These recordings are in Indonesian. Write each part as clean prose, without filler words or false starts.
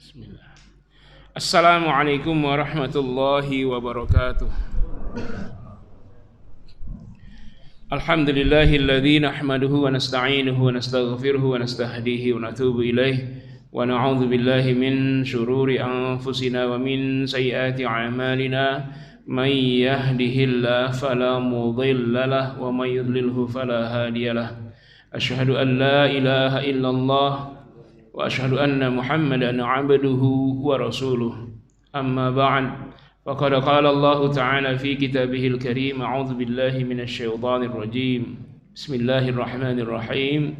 Bismillah. Assalamualaikum warahmatullahi wabarakatuh. Alhamdulillahilladzi nahmaduhu wa nasta'inuhu wa nastaghfiruhu wa nastahdihi wa natubu ilaih wa na'udzu billahi min syururi anfusina wa min sayyiati a'malina may yahdihillahu fala mudilla lahu wa may yudlilhu fala hadiyalah. Asyhadu an la ilaha illallah wa asyhadu anna Muhammadan 'abduhu wa rasuluh. Amma ba'd. Faqad qala Allah Ta'ala fi kitabihil karim. A'udzu billahi minasy syaithanir rajim. Bismillahirrahmanirrahim.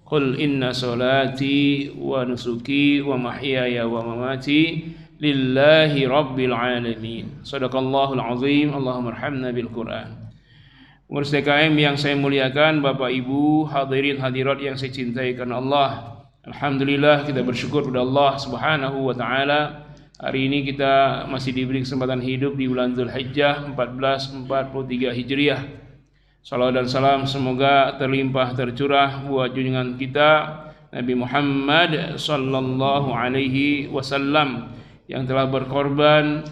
Qul inna salati wa nusuki wa mahyaya wa mamati lillahi rabbil alamin. Shadaqallahul azim. Allahumma arhamna bil Qur'an. Pengurus DKM yang saya muliakan, Bapak Ibu, hadirin hadirat yang saya cintai karena Allah. Alhamdulillah, kita bersyukur kepada Allah Subhanahu wa taala. Hari ini kita masih diberi kesempatan hidup di bulan Dzulhijjah 1443 Hijriah. Salawat dan salam semoga terlimpah tercurah buat junjungan kita Nabi Muhammad sallallahu alaihi wasallam yang telah berkorban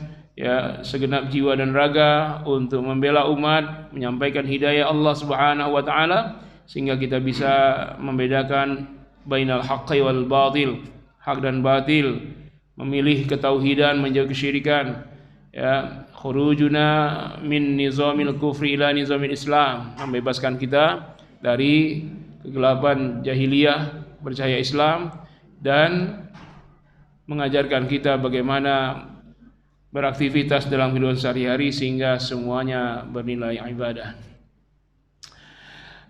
segenap jiwa dan raga untuk membela umat, menyampaikan hidayah Allah Subhanahu wa taala sehingga kita bisa membedakan bainal haqqi wal batil, hak dan batil, memilih ketauhidan menjauhi kesyirikan, khurujuna min nizamil kufri ila nizamil Islam, membebaskan kita dari kegelapan jahiliyah, percaya Islam, dan mengajarkan kita bagaimana beraktivitas dalam kehidupan sehari-hari sehingga semuanya bernilai ibadah.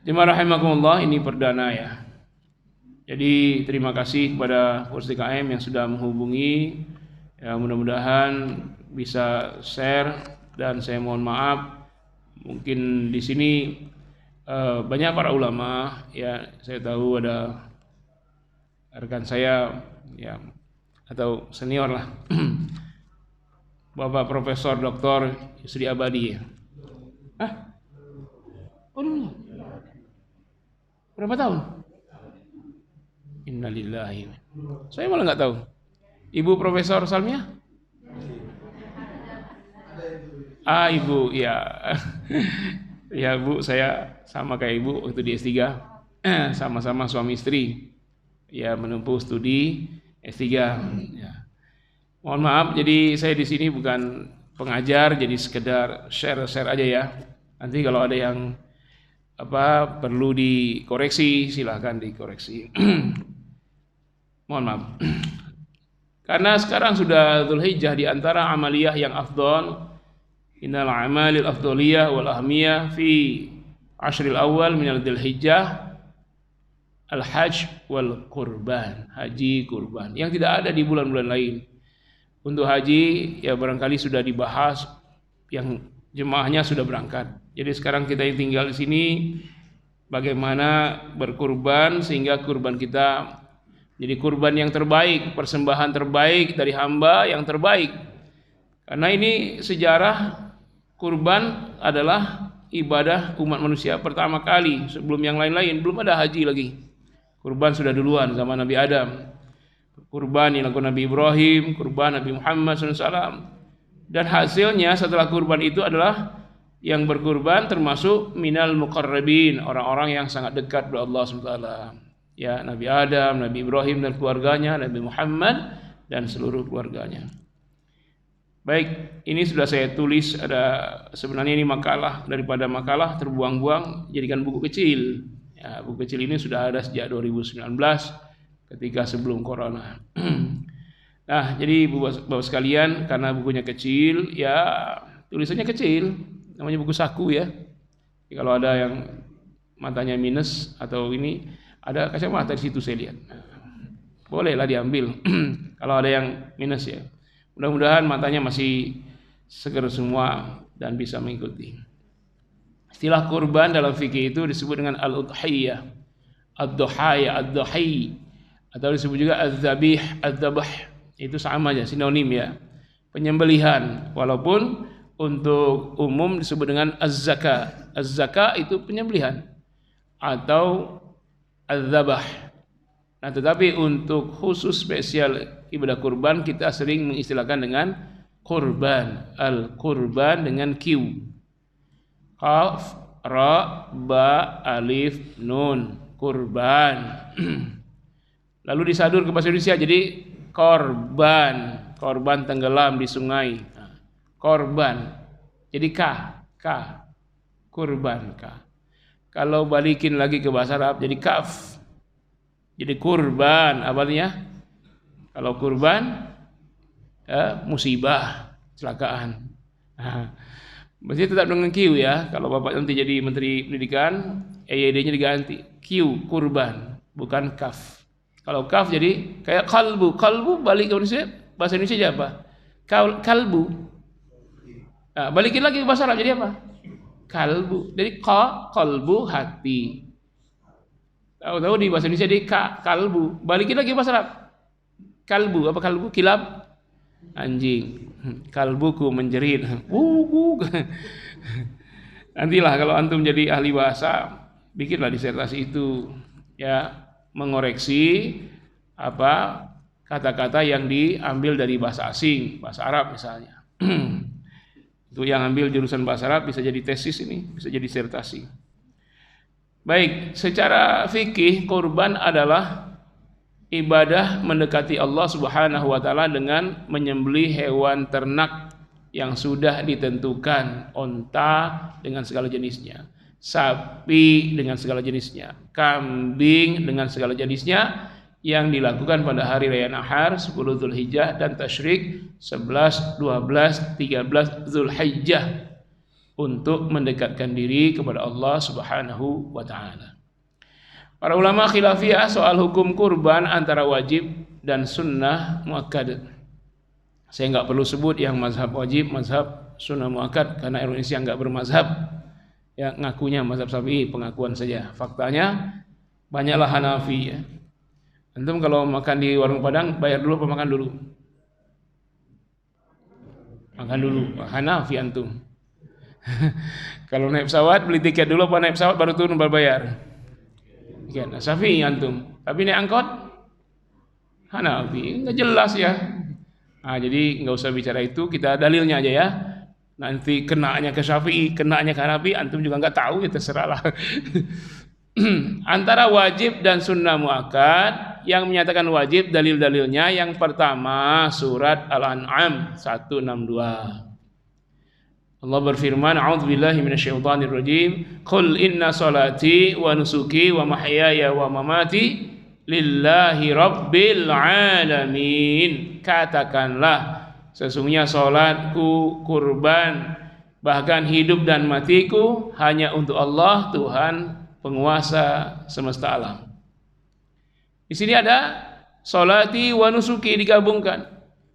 Jemaah rahimakumullah, ini perdana ya. Jadi terima kasih kepada pengurus DKM yang sudah menghubungi. Ya, mudah-mudahan bisa share, dan saya mohon maaf mungkin di sini banyak para ulama ya. Saya tahu ada rekan saya ya atau senior lah. Bapak Profesor Dr. Yusri Abadi. Oh, berapa tahun? Innalillahi. Saya malah nggak tahu. Ibu Profesor Salmiah? Ibu, ya. Ya Bu, saya sama kayak Ibu waktu di S3. Sama-sama suami istri. Ya, menempuh studi S3. Ya. Mohon maaf, jadi saya di sini bukan pengajar, jadi sekedar share aja ya. Nanti kalau ada yang perlu dikoreksi, silahkan dikoreksi. Mohon maaf. Karena sekarang sudah Dzulhijjah, di antara amaliyah yang afdal, innal a'malil afdaliyah wal ahmiyah fi ashril awal minal Dzulhijjah al-hajj wal qurban, haji kurban, yang tidak ada di bulan-bulan lain. Untuk haji ya barangkali sudah dibahas, yang jemaahnya sudah berangkat. Jadi sekarang kita yang tinggal di sini bagaimana berkurban sehingga kurban kita jadi kurban yang terbaik, persembahan terbaik dari hamba yang terbaik. Karena ini sejarah kurban adalah ibadah umat manusia pertama kali, sebelum yang lain-lain, belum ada haji lagi. Kurban sudah duluan zaman Nabi Adam. Kurban yang dilakukan Nabi Ibrahim, kurban Nabi Muhammad SAW. Dan hasilnya setelah kurban itu adalah yang berkurban termasuk minal muqarrabin, orang-orang yang sangat dekat kepada Allah SWT. Ya, Nabi Adam, Nabi Ibrahim dan keluarganya, Nabi Muhammad dan seluruh keluarganya. Baik, ini sudah saya tulis, sebenarnya ini makalah, daripada makalah terbuang-buang jadikan buku kecil. Ya, buku kecil ini sudah ada sejak 2019 ketika sebelum corona. Nah, jadi Bapak sekalian, karena bukunya kecil, ya tulisannya kecil, namanya buku saku ya. Jadi, kalau ada yang matanya minus atau ini, ada kacamata di situ saya lihat. Bolehlah diambil kalau ada yang minus ya. Mudah-mudahan matanya masih segar semua dan bisa mengikuti. Istilah kurban dalam fikih itu disebut dengan al-udhiyah, ad-duhaya, ad-duhi, atau disebut juga az-zabih, az-zabah. Itu sama aja, sinonim ya. Penyembelihan, walaupun untuk umum disebut dengan az-zaka. Az-zaka itu penyembelihan atau az-zabah. Nah, tetapi untuk khusus spesial ibadah kurban kita sering mengistilahkan dengan kurban. Al-kurban dengan Q. Qaf, ra, ba, alif, nun. Kurban. Lalu disadur ke bahasa Indonesia jadi korban. Korban tenggelam di sungai. Korban. Jadi K. Kurban K. Kalau balikin lagi ke bahasa Arab jadi kaf. Jadi kurban artinya kalau kurban musibah, kecelakaan. Mesti tetap dengan Q ya. Kalau Bapak nanti jadi Menteri Pendidikan, EYD-nya diganti Q, kurban, bukan kaf. Kalau kaf jadi kayak kalbu. Kalbu balik ke Indonesia, bahasa Indonesia apa? Kalbu. Nah, balikin lagi ke bahasa Arab jadi apa? Kalbu. Jadi kalbu hati. Tahu-tahu di bahasa Indonesia di kalbu. Balikin lagi bahasa Arab. Kalbu, apa kalbu? Kilab. Anjing. Kalbuku menjerit. Nantilah kalau antum jadi ahli bahasa, bikinlah disertasi itu ya, mengoreksi apa kata-kata yang diambil dari bahasa asing, bahasa Arab misalnya. Itu yang ambil jurusan bahasa Arab bisa jadi tesis ini, bisa jadi disertasi. Baik, secara fikih kurban adalah ibadah mendekati Allah Subhanahu wa taala dengan menyembelih hewan ternak yang sudah ditentukan, onta dengan segala jenisnya, sapi dengan segala jenisnya, kambing dengan segala jenisnya, yang dilakukan pada hari raya Nahar 10 Zulhijjah dan Tasyrik 11, 12, 13 Zulhijjah untuk mendekatkan diri kepada Allah Subhanahu wa taala. Para ulama khilafiyah soal hukum kurban antara wajib dan sunnah muakkad. Saya enggak perlu sebut yang mazhab wajib, mazhab sunnah muakkad karena Indonesia enggak bermazhab. Ya, ngakunya mazhab Syafi'i, pengakuan saja. Faktanya banyaklah Hanafi ya. Antum kalau makan di warung Padang bayar dulu apa makan dulu? Makan dulu. Hanafi antum. Kalau naik pesawat beli tiket dulu apa naik pesawat baru turun baru bayar? Tiket. Nah, Syafi'i antum. Tapi naik angkot Hanafi. Enggak jelas ya. Nah, jadi enggak usah bicara itu, kita dalilnya aja ya. Nanti kenanya ke Syafi'i, kenanya ke Hanafi, antum juga enggak tahu, ya terserahlah. Antara wajib dan sunnah muakkad, yang menyatakan wajib dalil-dalilnya yang pertama surat Al-An'am 162. Allah berfirman, a'udzubillahi minasyaitonirrajim, qul inna salati wa nusuki wa mahyaya wa mamati lillahi rabbil alamin. Katakanlah, sesungguhnya salatku, kurban, bahkan hidup dan matiku hanya untuk Allah, Tuhan penguasa semesta alam. Di sini ada salati wa nusuki digabungkan.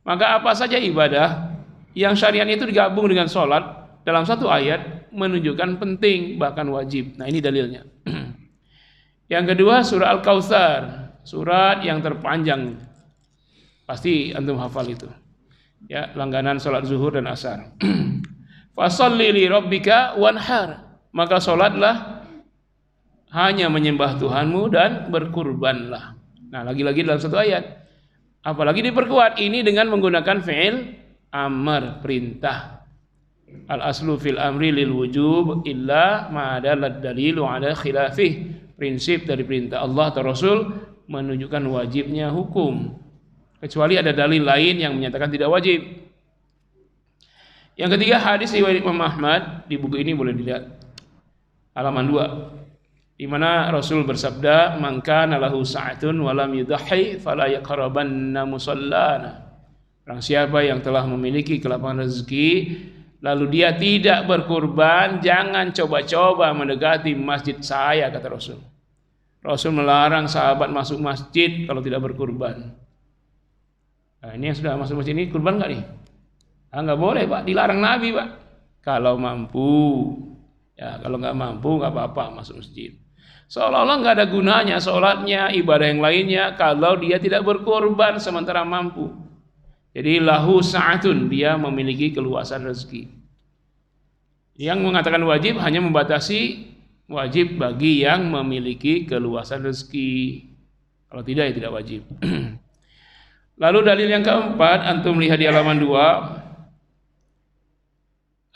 Maka apa saja ibadah yang syariat itu digabung dengan salat dalam satu ayat menunjukkan penting bahkan wajib. Nah, ini dalilnya. Yang kedua surah Al-Kautsar, surat yang terpanjang. Pasti antum hafal itu. Ya, langganan salat zuhur dan asar. Fasholli li rabbika wanhar. Maka salatlah hanya menyembah Tuhanmu dan berkurbanlah. Nah, lagi-lagi dalam satu ayat. Apalagi diperkuat ini dengan menggunakan fi'il amr, perintah. Al-aslu fil amri lil wujub illa ma dalad dalilu ala khilafih. Prinsip dari perintah Allah atau Rasul menunjukkan wajibnya hukum, kecuali ada dalil lain yang menyatakan tidak wajib. Yang ketiga hadis riwayat Imam Ahmad, di buku ini boleh dilihat halaman 2, di mana Rasul bersabda, "Man kana lahu sa'atun wa lam yudhi fala yaqrabanna musallana." Orang siapa yang telah memiliki kelapangan rezeki lalu dia tidak berkurban, jangan coba-coba mendekati masjid saya, kata Rasul. Rasul melarang sahabat masuk masjid kalau tidak berkurban. Nah, ini yang sudah masuk masjid ini kurban enggak nih? Enggak boleh, Pak, dilarang Nabi, Pak. Kalau mampu. Ya, kalau enggak mampu enggak apa-apa masuk masjid. Seolah-olah enggak ada gunanya salatnya, ibadah yang lainnya kalau dia tidak berkorban sementara mampu. Jadi lahu sa'atun, dia memiliki keluasan rezeki. Yang mengatakan wajib hanya membatasi wajib bagi yang memiliki keluasan rezeki. Kalau tidak ya tidak wajib. Lalu dalil yang keempat, antum lihat di halaman 2.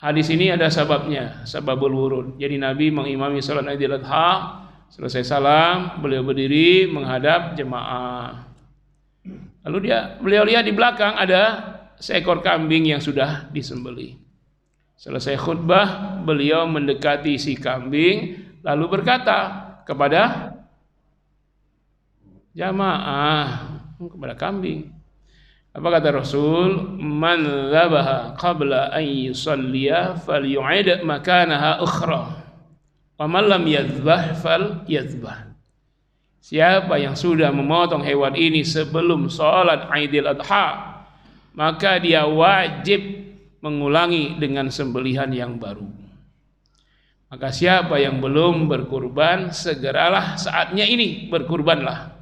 Hadis ini ada sababnya, sababul wurud. Jadi Nabi mengimami salat Idul Adha, selesai salam, beliau berdiri menghadap jemaah. Lalu beliau lihat di belakang ada seekor kambing yang sudah disembelih. Selesai khutbah, beliau mendekati si kambing lalu berkata kepada jamaah, kepada kambing. Apa kata Rasul? Man dzabaha qabla an yusalliya falyu'id makanaha ukhra. Wa man lam yadzbah falyadzbah. Siapa yang sudah memotong hewan ini sebelum salat Idul Adha, maka dia wajib mengulangi dengan sembelihan yang baru. Maka siapa yang belum berkurban, segeralah saatnya ini berkurbanlah.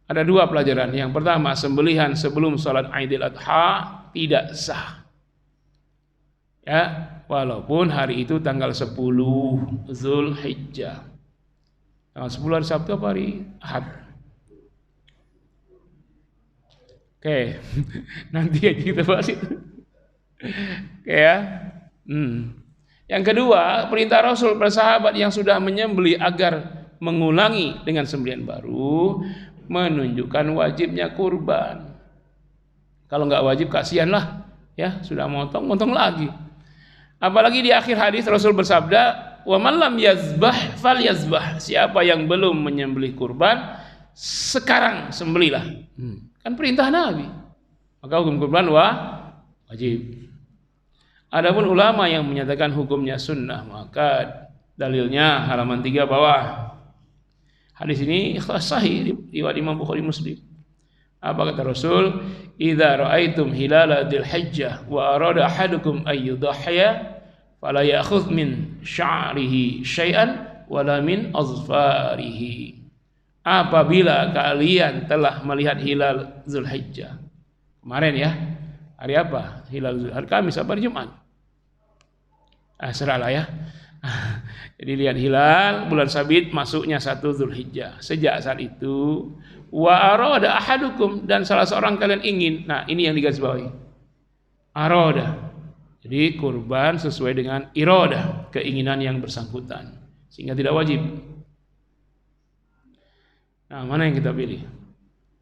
Ada 2 pelajaran. Yang pertama, sembelihan sebelum salat Idul Adha tidak sah. Ya, walaupun hari itu tanggal 10 Zulhijjah. Tanggal 10 hari Sabtu apa hari Ahad? Oke. Nanti aja kita bahas itu. Oke ya. Yang kedua, perintah Rasul bersahabat yang sudah menyembelih agar mengulangi dengan sembelihan baru menunjukkan wajibnya kurban. Kalau nggak wajib kasihanlah, ya sudah motong lagi. Apalagi di akhir hadis Rasul bersabda, "Wa man lam yazbah falyazbah." Siapa yang belum menyembelih kurban, sekarang sembelihlah. Kan perintah Nabi. Maka hukum kurban wajib. Adapun ulama yang menyatakan hukumnya sunnah, maka dalilnya halaman 3 bawah. Hadis ini sahih riwayat Imam Bukhari Muslim. Apa kata Rasul? "Idza ra'aitum hilala dzil hijjah wa arada ahadukum ay yudhhiya fala ya'khudh min sya'rihi syai'an wala min azfarihi." Apabila kalian telah melihat hilal Zulhijjah. Kemarin ya. Hari apa? Hilal Zulhijjah. Hari Kamis apa hari Jumat? Serahlah ya. Jadi lihat hilal bulan sabit masuknya 1 Zulhijjah. Sejak saat itu wa arada ahadukum, dan salah seorang kalian ingin. Nah, ini yang digarisbawahi. Arada. Jadi kurban sesuai dengan iradah, keinginan yang bersangkutan. Sehingga tidak wajib. Nah, mana yang kita pilih?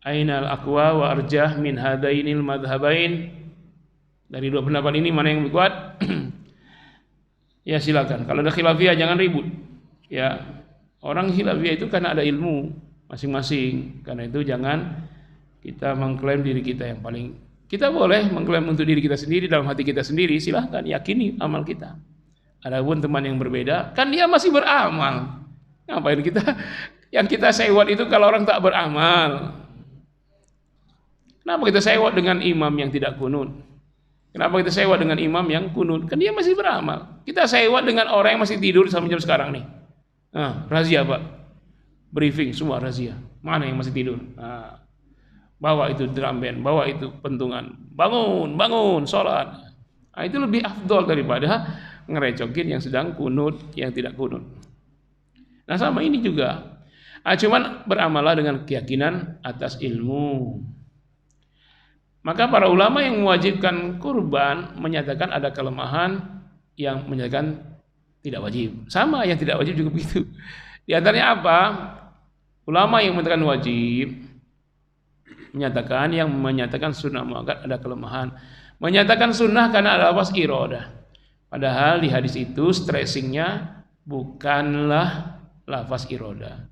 Ainal aqwa wa arjah min hadainil madhhabain. Dari 2 pendapat ini mana yang lebih kuat? Ya silakan. Kalau ada khilafiyah jangan ribut. Ya, orang khilafiyah itu karena ada ilmu masing-masing. Karena itu jangan kita mengklaim diri kita yang paling. Kita boleh mengklaim untuk diri kita sendiri dalam hati kita sendiri, silahkan yakini amal kita. Adapun teman yang berbeda, kan dia masih beramal. Ngapain kita? Yang kita sewot itu kalau orang tak beramal. Kenapa kita sewot dengan imam yang tidak kunut? Kenapa kita sewot dengan imam yang kunut? Kan dia masih beramal. Kita sewot dengan orang yang masih tidur sampai jam sekarang nih. Nah, razia Pak. Briefing semua razia. Mana yang masih tidur? Nah, bawa itu drum band, bawa itu pentungan. Bangun, sholat. Nah, itu lebih afdol daripada ngerecokin yang sedang kunut, yang tidak kunut. Nah, sama ini juga. Cuman beramallah dengan keyakinan atas ilmu. Maka para ulama yang mewajibkan kurban menyatakan ada kelemahan yang menyatakan tidak wajib. Sama yang tidak wajib juga begitu. Di antaranya apa? Ulama yang menyatakan wajib menyatakan sunnah, maka ada kelemahan. Menyatakan sunnah karena ada lafaz iradah. Padahal di hadis itu stressingnya bukanlah lafaz iradah.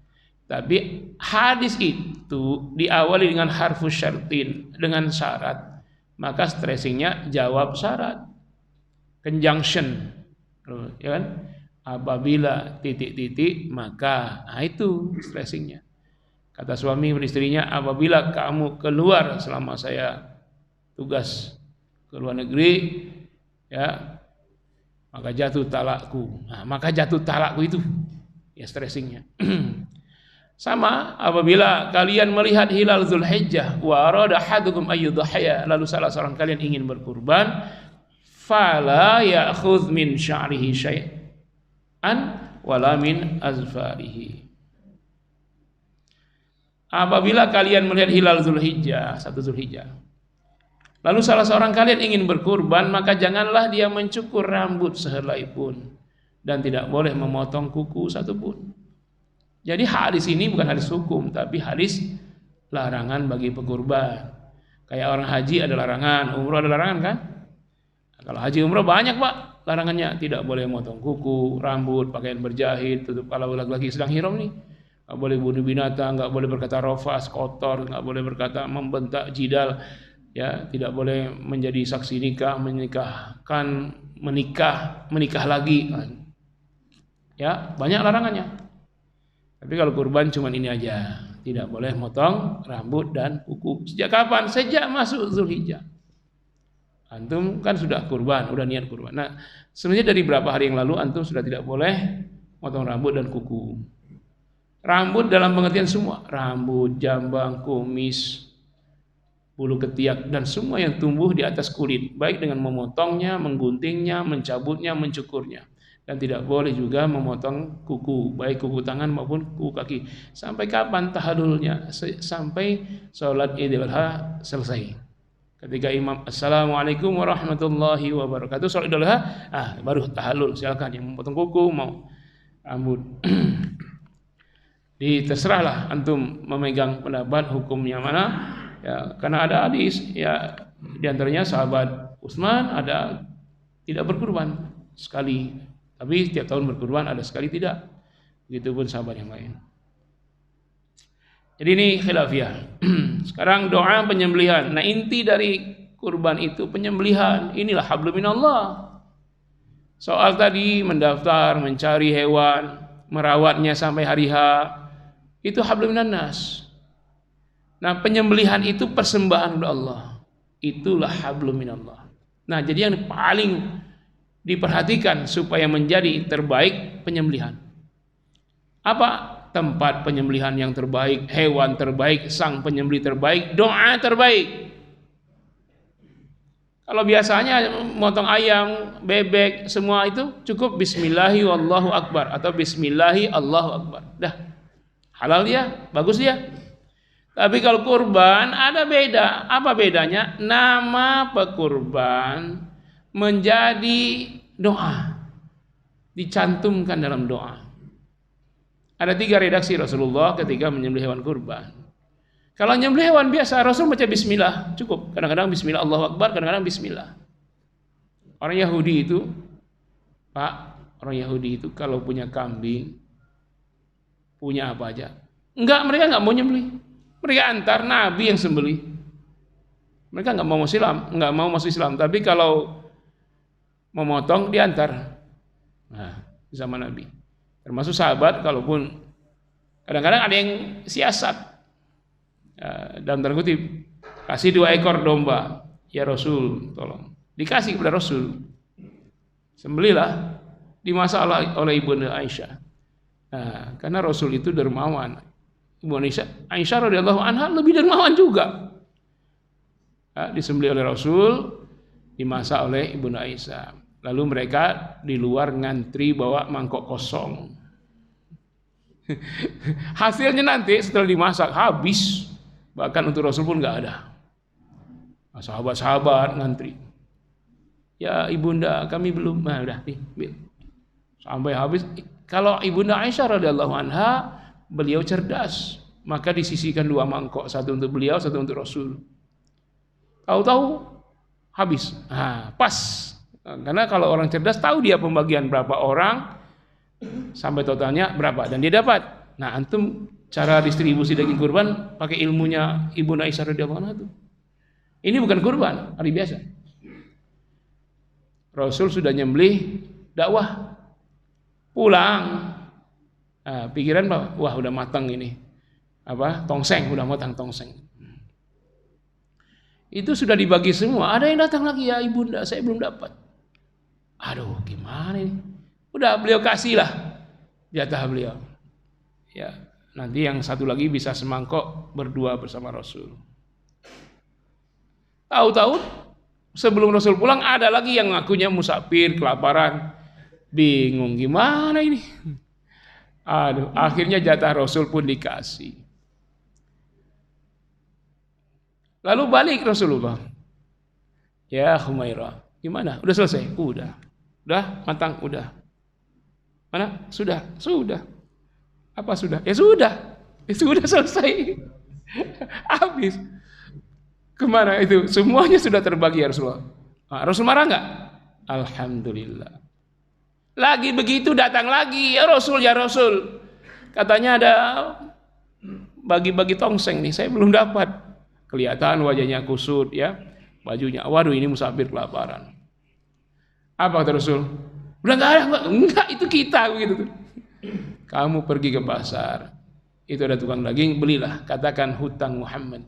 Tapi hadis itu diawali dengan harfus syartin, dengan syarat. Maka stressingnya jawab syarat. Conjunction. Ya kan? Apabila titik-titik maka. Nah itu stressingnya. Kata suami beristrinya, apabila kamu keluar selama saya tugas ke luar negeri, ya, maka jatuh talakku. Nah, maka jatuh talakku itu ya stressingnya. Sama apabila kalian melihat hilal Zulhijjah wa arada ahadukum ayyudhhiya, lalu salah seorang kalian ingin berkurban, fala ya'khudh min sya'rihi syai'an wala min azfarihi. apabila kalian melihat hilal Zulhijjah, 1 Zulhijjah, lalu salah seorang kalian ingin berkurban, maka janganlah dia mencukur rambut sehelai pun, dan tidak boleh memotong kuku satupun. Jadi hadis ini bukan hadis hukum, tapi hadis larangan bagi pekurban. Kayak orang haji ada larangan, umroh ada larangan kan? Kalau haji umroh banyak Pak larangannya, tidak boleh motong kuku, rambut, pakaian berjahit, tutup kalau laki-laki sedang hiram nih, nggak boleh bunuh binatang, nggak boleh berkata rofas, kotor, nggak boleh berkata membentak, jidal, ya, tidak boleh menjadi saksi nikah, menikah lagi, ya, banyak larangannya. Tapi kalau kurban cuma ini aja, tidak boleh motong rambut dan kuku. Sejak kapan? Sejak masuk Zulhijjah. Antum kan sudah kurban, udah niat kurban. Nah, sebenarnya dari berapa hari yang lalu antum sudah tidak boleh motong rambut dan kuku. Rambut dalam pengertian semua, rambut, jambang, kumis, bulu ketiak, dan semua yang tumbuh di atas kulit, baik dengan memotongnya, mengguntingnya, mencabutnya, mencukurnya. Dan tidak boleh juga memotong kuku, baik kuku tangan maupun kuku kaki. Sampai kapan tahallulnya? Sampai sholat Idul Adha selesai. Ketika imam assalamualaikum warahmatullahi wabarakatuh, sholat Idul Adha, baru tahallul. Silakan yang memotong kuku, mau rambut. Terserahlah antum memegang pendapat hukumnya mana. Ya, karena ada hadis, ya, diantaranya sahabat Utsman ada tidak berkurban sekali, tapi setiap tahun berkurban, ada sekali tidak. Begitupun sahabat yang lain. Jadi ini khilafiyah. Sekarang doa penyembelihan. Nah, inti dari kurban itu penyembelihan. Inilah hablum minallah. Soal tadi mendaftar, mencari hewan, merawatnya sampai hari H, itu hablum minannas. Nah, penyembelihan itu persembahan kepada Allah. Itulah hablum minallah. Nah, jadi yang paling diperhatikan supaya menjadi terbaik penyembelihan. Apa tempat penyembelihan yang terbaik, hewan terbaik, sang penyembelih terbaik, doa terbaik. Kalau biasanya motong ayam, bebek, semua itu cukup bismillahi wallahu akbar atau bismillahi Allahu akbar. Dah. Halal dia, bagus dia. Tapi kalau kurban ada beda. Apa bedanya? Nama pekurban menjadi doa, dicantumkan dalam doa. Ada 3 redaksi Rasulullah ketika menyembelih hewan kurban. Kalau menyembelih hewan biasa, Rasul baca bismillah, cukup. Kadang-kadang bismillah Allahu akbar, kadang-kadang bismillah. Orang Yahudi itu, Pak, orang Yahudi itu kalau punya kambing, punya apa aja, mereka enggak mau nyembelih. Mereka antar Nabi yang sembelih. Mereka enggak mau masuk Islam, tapi kalau memotong diantar. Nah, sama Nabi. Termasuk sahabat, kalaupun kadang-kadang ada yang siasat, dalam tanda kutip, kasih 2 ekor domba, ya Rasul, tolong. Dikasih kepada Rasul, sembelihlah, dimasak oleh ibunda Aisyah. Nah, karena Rasul itu dermawan. Ibu Aisyah radhiyallahu anha lebih dermawan juga. Disembelih oleh Rasul, dimasak oleh ibunda Aisyah. Lalu mereka di luar ngantri bawa mangkok kosong. Hasilnya nanti setelah dimasak habis. Bahkan untuk Rasul pun nggak ada. Sahabat-sahabat ngantri. Ya ibunda kami belum. Nah udah nih. Sampai habis. Kalau ibunda Aisyah radhiyallahu anha, beliau cerdas. Maka disisihkan 2 mangkok. Satu untuk beliau, satu untuk Rasul. Tahu-tahu habis. Nah, pas. Karena kalau orang cerdas tahu dia pembagian berapa orang sampai totalnya berapa dan dia dapat. Nah, antum cara distribusi daging kurban pakai ilmunya Ibunda Aisyah radhiyallahu anha. Ini bukan kurban, hari biasa. Rasul sudah nyembelih, dakwah. Pulang. Nah, pikiran wah udah matang ini. Tongseng, udah matang tongseng. Itu sudah dibagi semua. Ada yang datang lagi, ya ibunda, saya belum dapat. Aduh, gimana ini? Udah beliau kasihlah jatah beliau. Ya, nanti yang satu lagi bisa semangkok berdua bersama Rasul. Tahu-tahu sebelum Rasul pulang ada lagi yang ngakunya musafir, kelaparan. Bingung gimana ini? Aduh, akhirnya jatah Rasul pun dikasih. Lalu balik Rasulullah. Ya Humairah, gimana? Udah selesai? Udah matang? Udah. Mana? Sudah. Apa sudah? Ya sudah. Sudah selesai. Habis. Kemana itu? Semuanya sudah terbagi ya Rasulullah. Nah, Rasul marah nggak? Alhamdulillah. Lagi begitu datang lagi, ya Rasul. Katanya ada bagi-bagi tongseng nih, saya belum dapat. Kelihatan wajahnya kusut ya, bajunya. Waduh, ini musafir kelaparan. Apa kata Rasul? Udah nggak ada, enggak, itu kita begitu. Kamu pergi ke pasar, itu ada tukang daging, belilah. Katakan hutang Muhammad.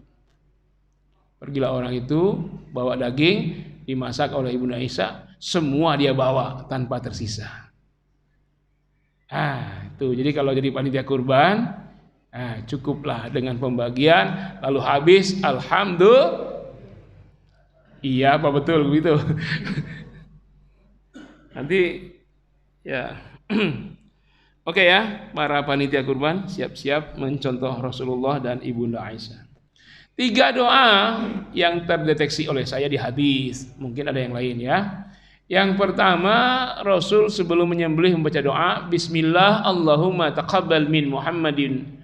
Pergilah orang itu, bawa daging, dimasak oleh Ibunda Aisyah, semua dia bawa tanpa tersisa. Itu. Jadi kalau jadi panitia kurban, cukuplah dengan pembagian, lalu habis, alhamdulillah. Iya, apa betul begitu? Nanti ya. Oke ya, para panitia kurban siap-siap mencontoh Rasulullah dan Ibunda Aisyah. 3 doa yang terdeteksi oleh saya di hadis. Mungkin ada yang lain ya. Yang pertama, Rasul sebelum menyembelih membaca doa, Bismillah Allahumma taqabbal min Muhammadin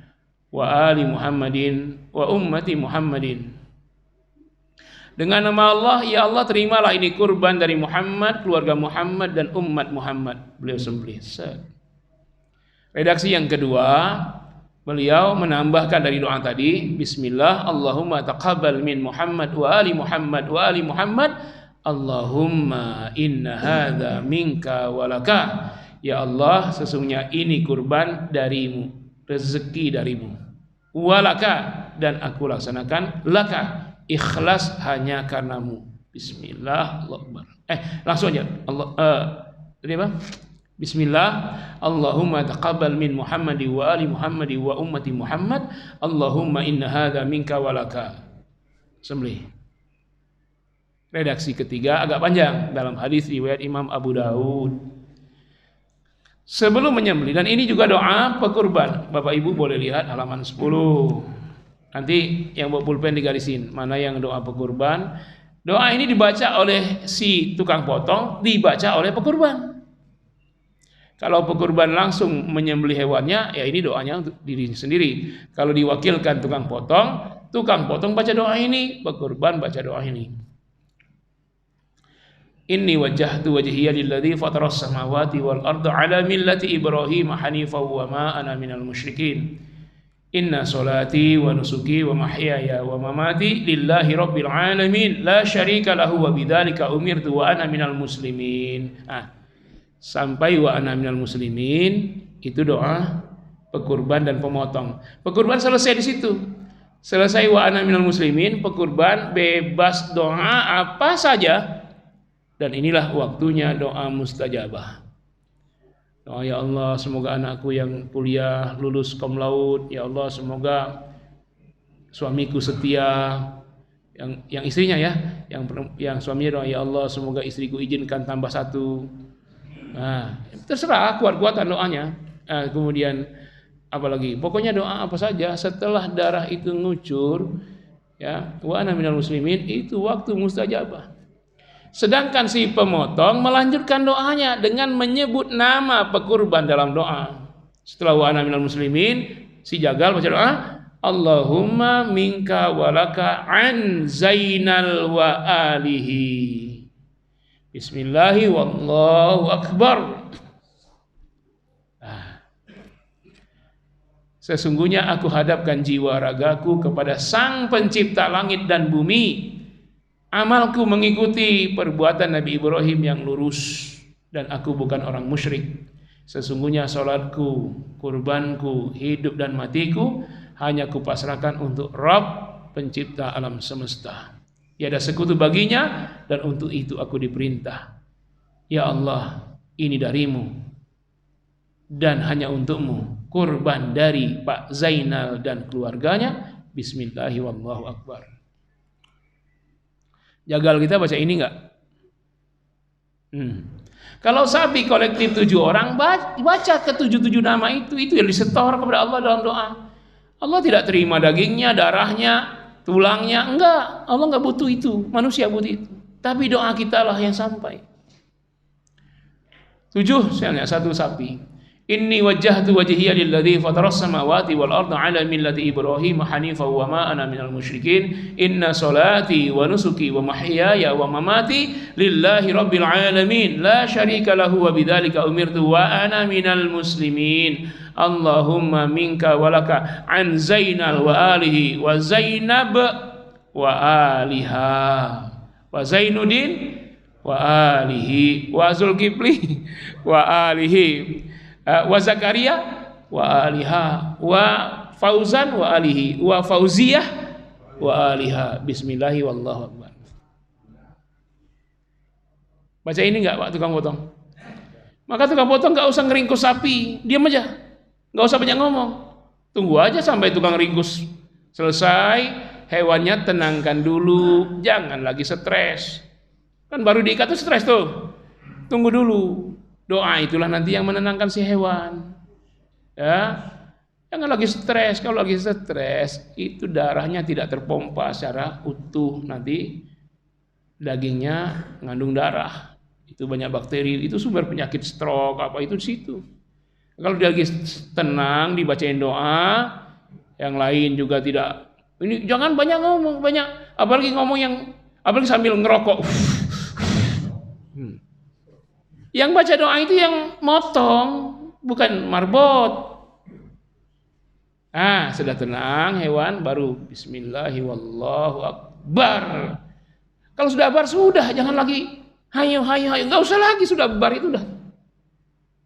wa ali Muhammadin wa ummati Muhammadin. Dengan nama Allah, ya Allah terimalah ini kurban dari Muhammad, keluarga Muhammad dan umat Muhammad. Beliau sembelih. Redaksi yang kedua, beliau menambahkan dari doa tadi, Bismillah Allahumma taqabbal min Muhammad wa ali Muhammad wa ali Muhammad, Allahumma inna hadza minka walaka. Ya Allah, sesungguhnya ini kurban darimu, rezeki darimu. Walaka, dan aku laksanakan laka, ikhlas hanya karenamu. Bismillah, Allahumma. Langsung aja. Tadi apa? Bismillah Allahumma taqabbal min Muhammadi wa ali Muhammadi wa ummati Muhammad, Allahumma inna hadza minka walaka. Sembelih. Redaksi ketiga agak panjang dalam hadis riwayat Imam Abu Daud. Sebelum menyembelih, dan ini juga doa pekurban. Bapak Ibu boleh lihat halaman 10. Nanti yang bawa pulpen digarisin mana yang doa pekurban. Doa ini dibaca oleh si tukang potong, dibaca oleh pekurban. Kalau pekurban langsung menyembelih hewannya, ya ini doanya untuk diri sendiri. Kalau diwakilkan tukang potong baca doa ini, pekurban baca doa ini. Inni wajjahtu wajhiya lilladzi fataras samawati wal arda ala millati Ibrahim hanifan wa ma ana minal musyrikin. Inna salati wa nusuki wa mahyaya wa mamati lillahi rabbil alamin la syarika lahu wa bidzalika umirtu wa ana minal muslimin. Sampai wa ana minal muslimin itu doa pekurban dan pemotong. Pekurban selesai di situ. Selesai wa ana minal muslimin, pekurban bebas doa apa saja. Dan inilah waktunya doa mustajabah. Doa, ya Allah semoga anakku yang kuliah lulus cum laude, ya Allah semoga suamiku setia, yang istrinya ya, yang suaminya doa, ya Allah semoga istriku izinkan tambah 1. Terserah kuat-kuatan doanya. Kemudian apalagi, pokoknya doa apa saja setelah darah itu ngucur, ya, wa ana minal muslimin, itu waktu mustajabah. Sedangkan si pemotong melanjutkan doanya dengan menyebut nama pekurban dalam doa. Setelah wa ana minal muslimin, si jagal baca doa, Allahumma minka walaka an Zainal wa alihi. Bismillahi wallahu akbar. Sesungguhnya aku hadapkan jiwa ragaku kepada Sang Pencipta langit dan bumi. Amalku mengikuti perbuatan Nabi Ibrahim yang lurus, dan aku bukan orang musyrik. Sesungguhnya salatku, kurbanku, hidup dan matiku hanya kupasrahkan untuk Rabb Pencipta alam semesta. Tiada sekutu baginya, dan untuk itu aku diperintah. Ya Allah, ini darimu dan hanya untukmu, kurban dari Pak Zainal dan keluarganya. Bismillahirrahmanirrahim, wallahu akbar. Jagal kita baca ini enggak? Kalau sapi kolektif 7 orang, baca ke 7 nama itu yang disetor kepada Allah dalam doa. Allah tidak terima dagingnya, darahnya, tulangnya, enggak. Allah enggak butuh itu, manusia butuh itu. Tapi doa kita lah yang sampai. 7, saya lihat 1 sapi. Inni wajjahtu wajhiya lilladzi fataras samawati wal arda ala millati Ibrahim hanifan wa ma ana minal musyrikin. Inna salati wa nusuki wa mahyaya wa mamati lillahi rabbil alamin la syarika lahu wa bidzalika umirtu wa ana minal muslimin. Allahumma minka walaka an Zainal wa alihi wa Zainab wa aliha wa Zainuddin wa alihi wa Zulkifli wa alihi wa Zakaria wa aliha wa Fauzan wa alihi wa Fauziyah wa aliha. Bismillahi wallahu akbar. Baca ini enggak Pak tukang potong? Maka tukang potong enggak usah ngeringkus sapi, diam aja. Enggak usah banyak ngomong. Tunggu aja sampai tukang ringkus selesai, hewannya tenangkan dulu, jangan lagi stres. Kan baru diikat tuh stres tuh. Tunggu dulu. Doa itulah nanti yang menenangkan si hewan. Ya. Jangan lagi stres. Kalau lagi stres, itu darahnya tidak terpompa secara utuh. Nanti dagingnya mengandung darah. Itu banyak bakteri, itu sumber penyakit stroke apa itu di situ. Kalau dia lagi tenang, dibacain doa, yang lain juga tidak. Ini jangan banyak ngomong, apalagi sambil ngerokok. Yang baca doa itu yang motong, bukan marbot. Sudah tenang hewan, baru bismillahi wallahu akbar. Kalau sudah akbar sudah, jangan lagi hayo, enggak usah lagi, sudah akbar itu udah.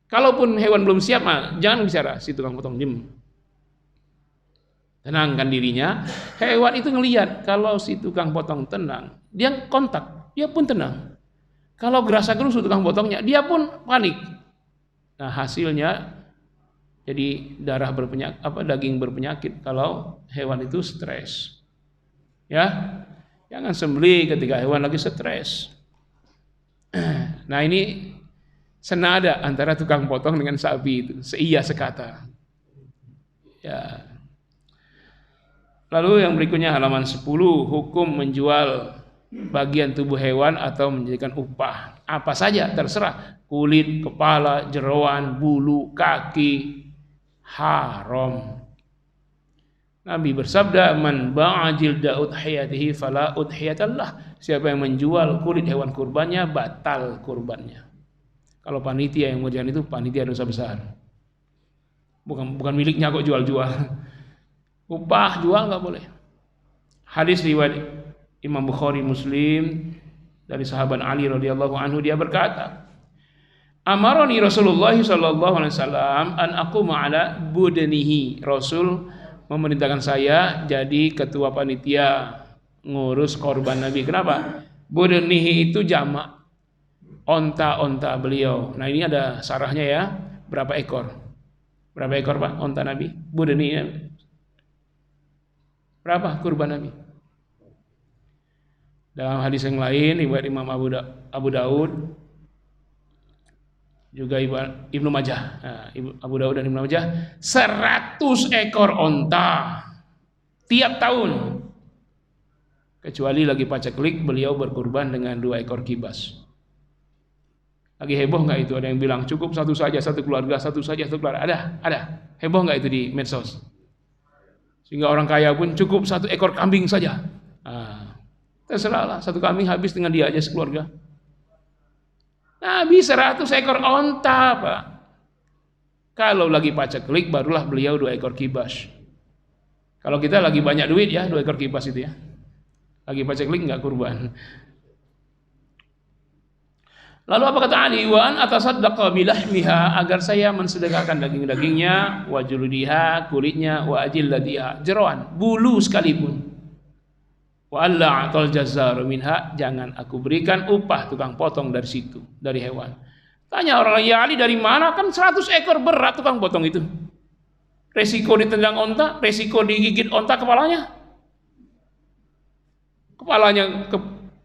Kalaupun hewan belum siap, jangan bicara, si tukang potong diem. Tenangkan dirinya. Hewan itu ngelihat kalau si tukang potong tenang, dia kontak, dia pun tenang. Kalau gerasa gerusuk tukang potongnya, dia pun panik. Nah, hasilnya jadi daging berpenyakit kalau hewan itu stres. Ya, jangan sembelih ketika hewan lagi stres. Nah, ini senada antara tukang potong dengan sapi itu, seia sekata. Ya. Lalu yang berikutnya halaman 10, hukum menjual bagian tubuh hewan atau menjadikan upah. Apa saja terserah, kulit, kepala, jeroan, bulu, kaki, haram. Nabi bersabda, man ba'a jilda udhiyatihi fala udhiyatallah. Siapa yang menjual kulit hewan kurbannya, batal kurbannya. Kalau panitia yang mengerjakan itu, panitia dosa besar. Bukan miliknya kok jual-jual. Upah jual nggak boleh. Hadis riwayat Imam Bukhari Muslim dari sahabat Ali radhiyallahu anhu, dia berkata, amaroni Rasulullah sallallahu alaihi wasallam an aquma ala budanihi. Rasul memerintahkan saya jadi ketua panitia ngurus korban Nabi. Kenapa? Budanihi itu jamak onta-onta beliau. Nah, ini ada sarahnya ya. Berapa ekor? Berapa ekor Pak onta Nabi? Budanihi berapa kurban Nabi? Dalam hadis yang lain riwayat Imam Abu Daud juga Ibnu Majah. Nah, Abu Daud dan Ibnu Majah 100 ekor onta tiap tahun. Kecuali lagi paceklik beliau berkurban dengan 2 ekor kibas. Lagi heboh nggak itu? Ada yang bilang cukup satu saja satu keluarga, satu saja satu keluarga. Ada. Heboh nggak itu di medsos? Sehingga orang kaya pun cukup 1 ekor kambing saja. Terserahlah, 1 kambing habis dengan dia aja sekeluarga. Nabi 100 ekor onta Pak. Kalau lagi paceklik barulah beliau 2 ekor kibas. Kalau kita lagi banyak duit ya 2 ekor kibas itu ya. Lagi paceklik nggak kurban. Lalu apa kata Ali? Wa an atasaddaqa bilahmiha, agar saya mensedekahkan daging-dagingnya, wa juludiha, kulitnya, wa ajillatiha, jeroan, bulu sekalipun. Wa alla atal jazzar minha, jangan aku berikan upah tukang potong dari situ, dari hewan. Tanya orang, ya Ali dari mana? Kan 100 ekor berat tukang potong itu. Resiko ditendang onta, resiko digigit onta kepalanya.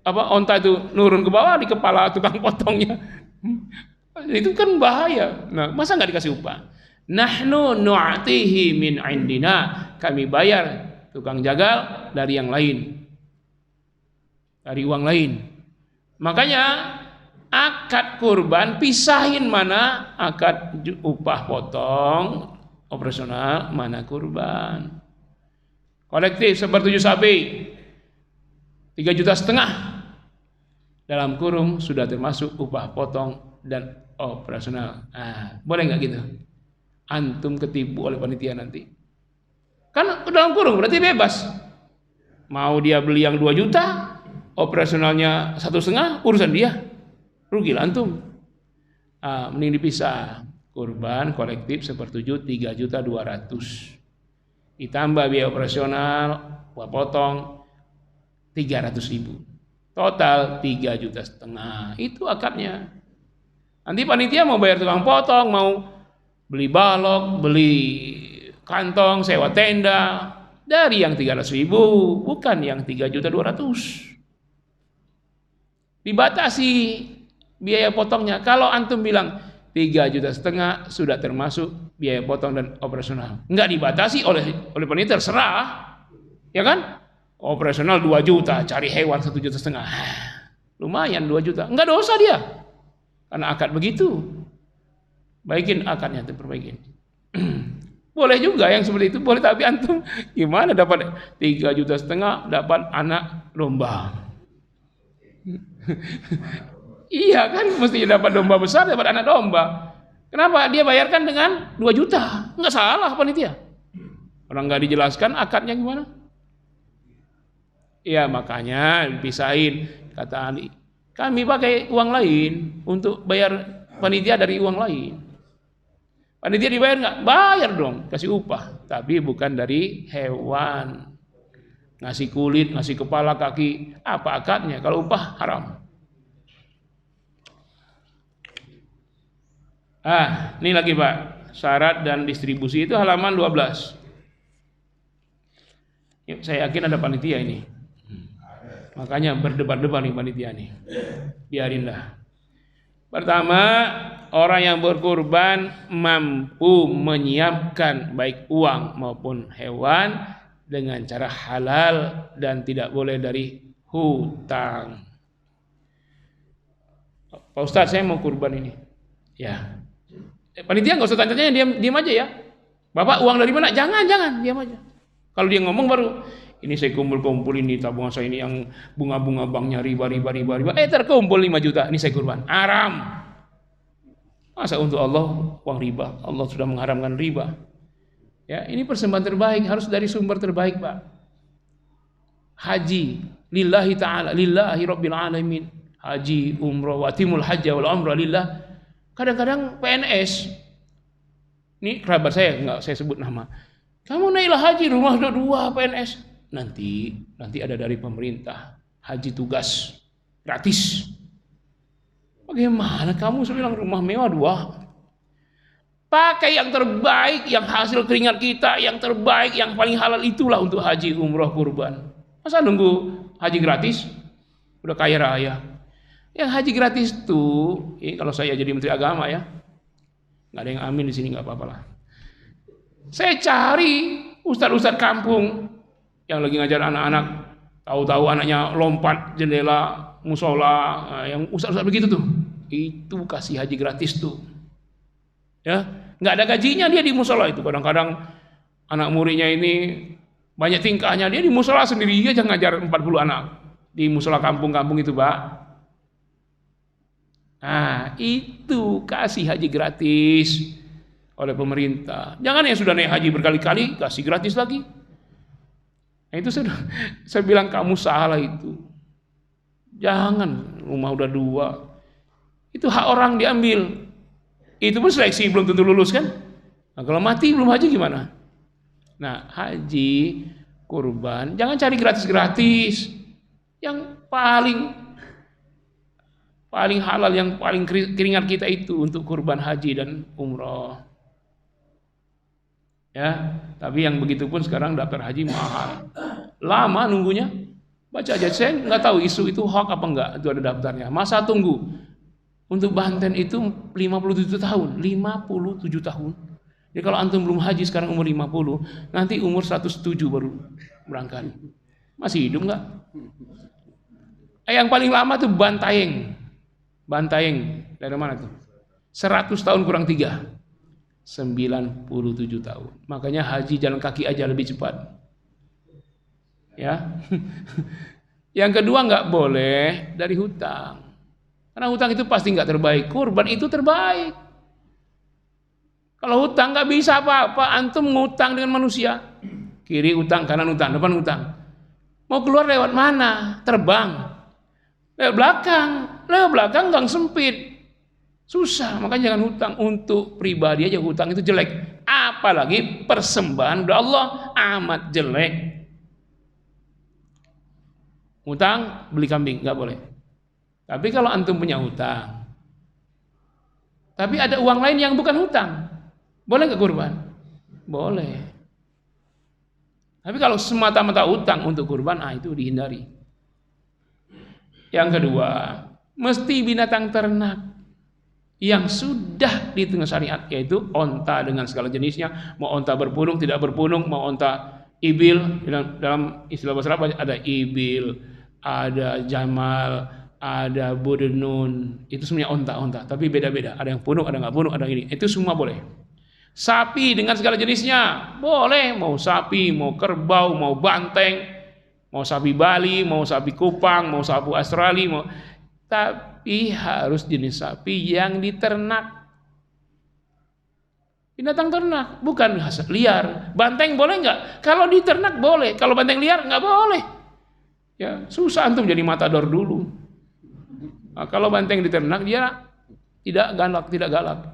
Onta itu nurun ke bawah di kepala tukang potongnya. Itu kan bahaya. Nah, masa nggak dikasih upah? Nahnu nu'atihi min indina, kami bayar tukang jagal dari yang lain, dari uang lain. Makanya akad kurban pisahin mana akad upah potong operasional, mana kurban. Kolektif sepertujuh sapi 3,5 juta dalam kurung sudah termasuk upah potong dan operasional. Boleh nggak gitu? Antum ketipu oleh panitia nanti. Kan dalam kurung berarti bebas. Mau dia beli yang 2 juta, operasionalnya 1,5, urusan dia. Rugi lah antum. Mending dipisah. Kurban kolektif sepertujuh 3.200.000. Ditambah biaya operasional, upah potong 300.000. Total 3,5 juta. Itu akadnya. Nanti panitia mau bayar tukang potong, mau beli balok, beli kantong, sewa tenda dari yang 300.000, bukan yang 3.200.000. Dibatasi biaya potongnya. Kalau antum bilang 3,5 juta sudah termasuk biaya potong dan operasional, nggak dibatasi oleh panitia, terserah, ya kan? Operasional 2 juta, cari hewan 1,5 juta, lumayan 2 juta, nggak dosa dia, karena akad begitu. Baikin akadnya, perbaikin. Boleh juga yang seperti itu, boleh, tapi antum gimana dapat 3,5 juta dapat anak domba? Iya kan, mestinya dapat domba besar, dapat anak domba. Kenapa dia bayarkan dengan 2 juta? Nggak salah panitia. Orang nggak dijelaskan akadnya gimana? Iya, makanya dipisahin. Kata Ali, kami pakai uang lain untuk bayar panitia dari uang lain. Panitia dibayar nggak? Bayar dong, kasih upah. Tapi bukan dari hewan. Ngasih kulit, ngasih kepala, kaki. Apa akadnya? Kalau upah haram. Ini lagi Pak. Syarat dan distribusi itu halaman 12. Saya yakin ada panitia ini. Makanya berdebat-debat nih panitia nih. Biarinlah. Pertama, orang yang berkurban mampu menyiapkan baik uang maupun hewan dengan cara halal dan tidak boleh dari hutang. Pak Ustadz, saya mau kurban ini. Ya. Panitia nggak usah tanya-tanya, diam aja ya. Bapak uang dari mana? Jangan, diam aja. Kalau dia ngomong baru, ini saya kumpul ini tabungan saya ini yang bunga-bunga banknya riba. Terkumpul 5 juta, ini saya kurban. Haram. Masa untuk Allah uang riba? Allah sudah mengharamkan riba. Ya, ini persembahan terbaik, harus dari sumber terbaik, Pak. Haji lillahi ta'ala, lillahi rabbil alamin. Haji, umrah, watimul hajja wal umrah lillah. Kadang-kadang PNS, ini kerabat saya, enggak saya sebut nama. Kamu naiklah haji, rumah udah 2 PNS. Nanti ada dari pemerintah, haji tugas gratis. Bagaimana kamu bilang rumah mewah 2? Pakai yang terbaik, yang hasil keringat kita, yang terbaik, yang paling halal, itulah untuk haji, umroh, kurban. Masa nunggu haji gratis? Udah kaya raya. Yang haji gratis tuh, kalau saya jadi Menteri Agama ya, nggak ada yang amin di sini, nggak apa-apa lah. Saya cari ustadz-ustadz kampung yang lagi ngajar anak-anak, tahu-tahu anaknya lompat jendela musola, yang ustadz-ustadz begitu tuh, itu kasih haji gratis tuh. Ya, nggak ada gajinya dia di musola itu. Kadang-kadang anak muridnya ini banyak tingkahnya, dia di musola sendiri aja ngajar 40 anak di musola kampung-kampung itu, Pak. Nah, itu kasih haji gratis oleh pemerintah. Jangan yang sudah naik haji berkali-kali kasih gratis lagi. Nah, itu saya bilang kamu salah itu. Jangan, rumah udah 2. Itu hak orang diambil. Itu pun seleksi belum tentu lulus kan? Nah, kalau mati belum haji gimana? Nah, haji, kurban, jangan cari gratis-gratis. Yang paling halal, yang paling keringat kita itu untuk kurban haji dan umroh. Ya, tapi yang begitu pun sekarang daftar haji mahal. Lama nunggunya. Baca aja, saya nggak tahu isu itu hoax apa enggak, itu ada daftarnya. Masa tunggu. Untuk Banten itu 57 tahun, 57 tahun. Jadi kalau antum belum haji sekarang umur 50, nanti umur 107 baru berangkat. Masih hidup nggak? Yang paling lama tuh Bantaeng. Bantaeng dari mana tuh? 100 tahun kurang 3. 97 tahun. Makanya haji jalan kaki aja lebih cepat. Ya. Yang kedua nggak boleh dari hutang. Karena hutang itu pasti nggak terbaik. Kurban itu terbaik. Kalau hutang nggak bisa apa-apa. Antum ngutang dengan manusia. Kiri hutang, kanan hutang, depan hutang. Mau keluar lewat mana? Terbang. Lewat belakang. Lewat belakang gang sempit. Susah. Makanya jangan hutang. Untuk pribadi aja hutang itu jelek. Apalagi persembahan udah Allah amat jelek. Hutang beli kambing nggak boleh. Tapi kalau antum punya hutang, tapi ada uang lain yang bukan hutang, boleh nggak kurban? Boleh. Tapi kalau semata-mata hutang untuk kurban, itu dihindari. Yang kedua, mesti binatang ternak yang sudah dihitung syariat, yaitu onta dengan segala jenisnya, mau onta berpunung, tidak berpunung, mau onta ibil, dalam istilah bahasa Arab ada ibil, ada jamal, ada budenun, itu semuanya onta-onta, tapi beda-beda. Ada yang punuk, ada nggak punuk, ada ini. Itu semua boleh. Sapi dengan segala jenisnya boleh, mau sapi, mau kerbau, mau banteng, mau sapi Bali, mau sapi Kupang, mau sapi Australia, tapi harus jenis sapi yang diternak. Binatang ternak, bukan liar. Banteng boleh nggak? Kalau diternak boleh, kalau banteng liar nggak boleh. Ya susah antum jadi matador dulu. Nah, kalau banteng diternak dia tidak galak.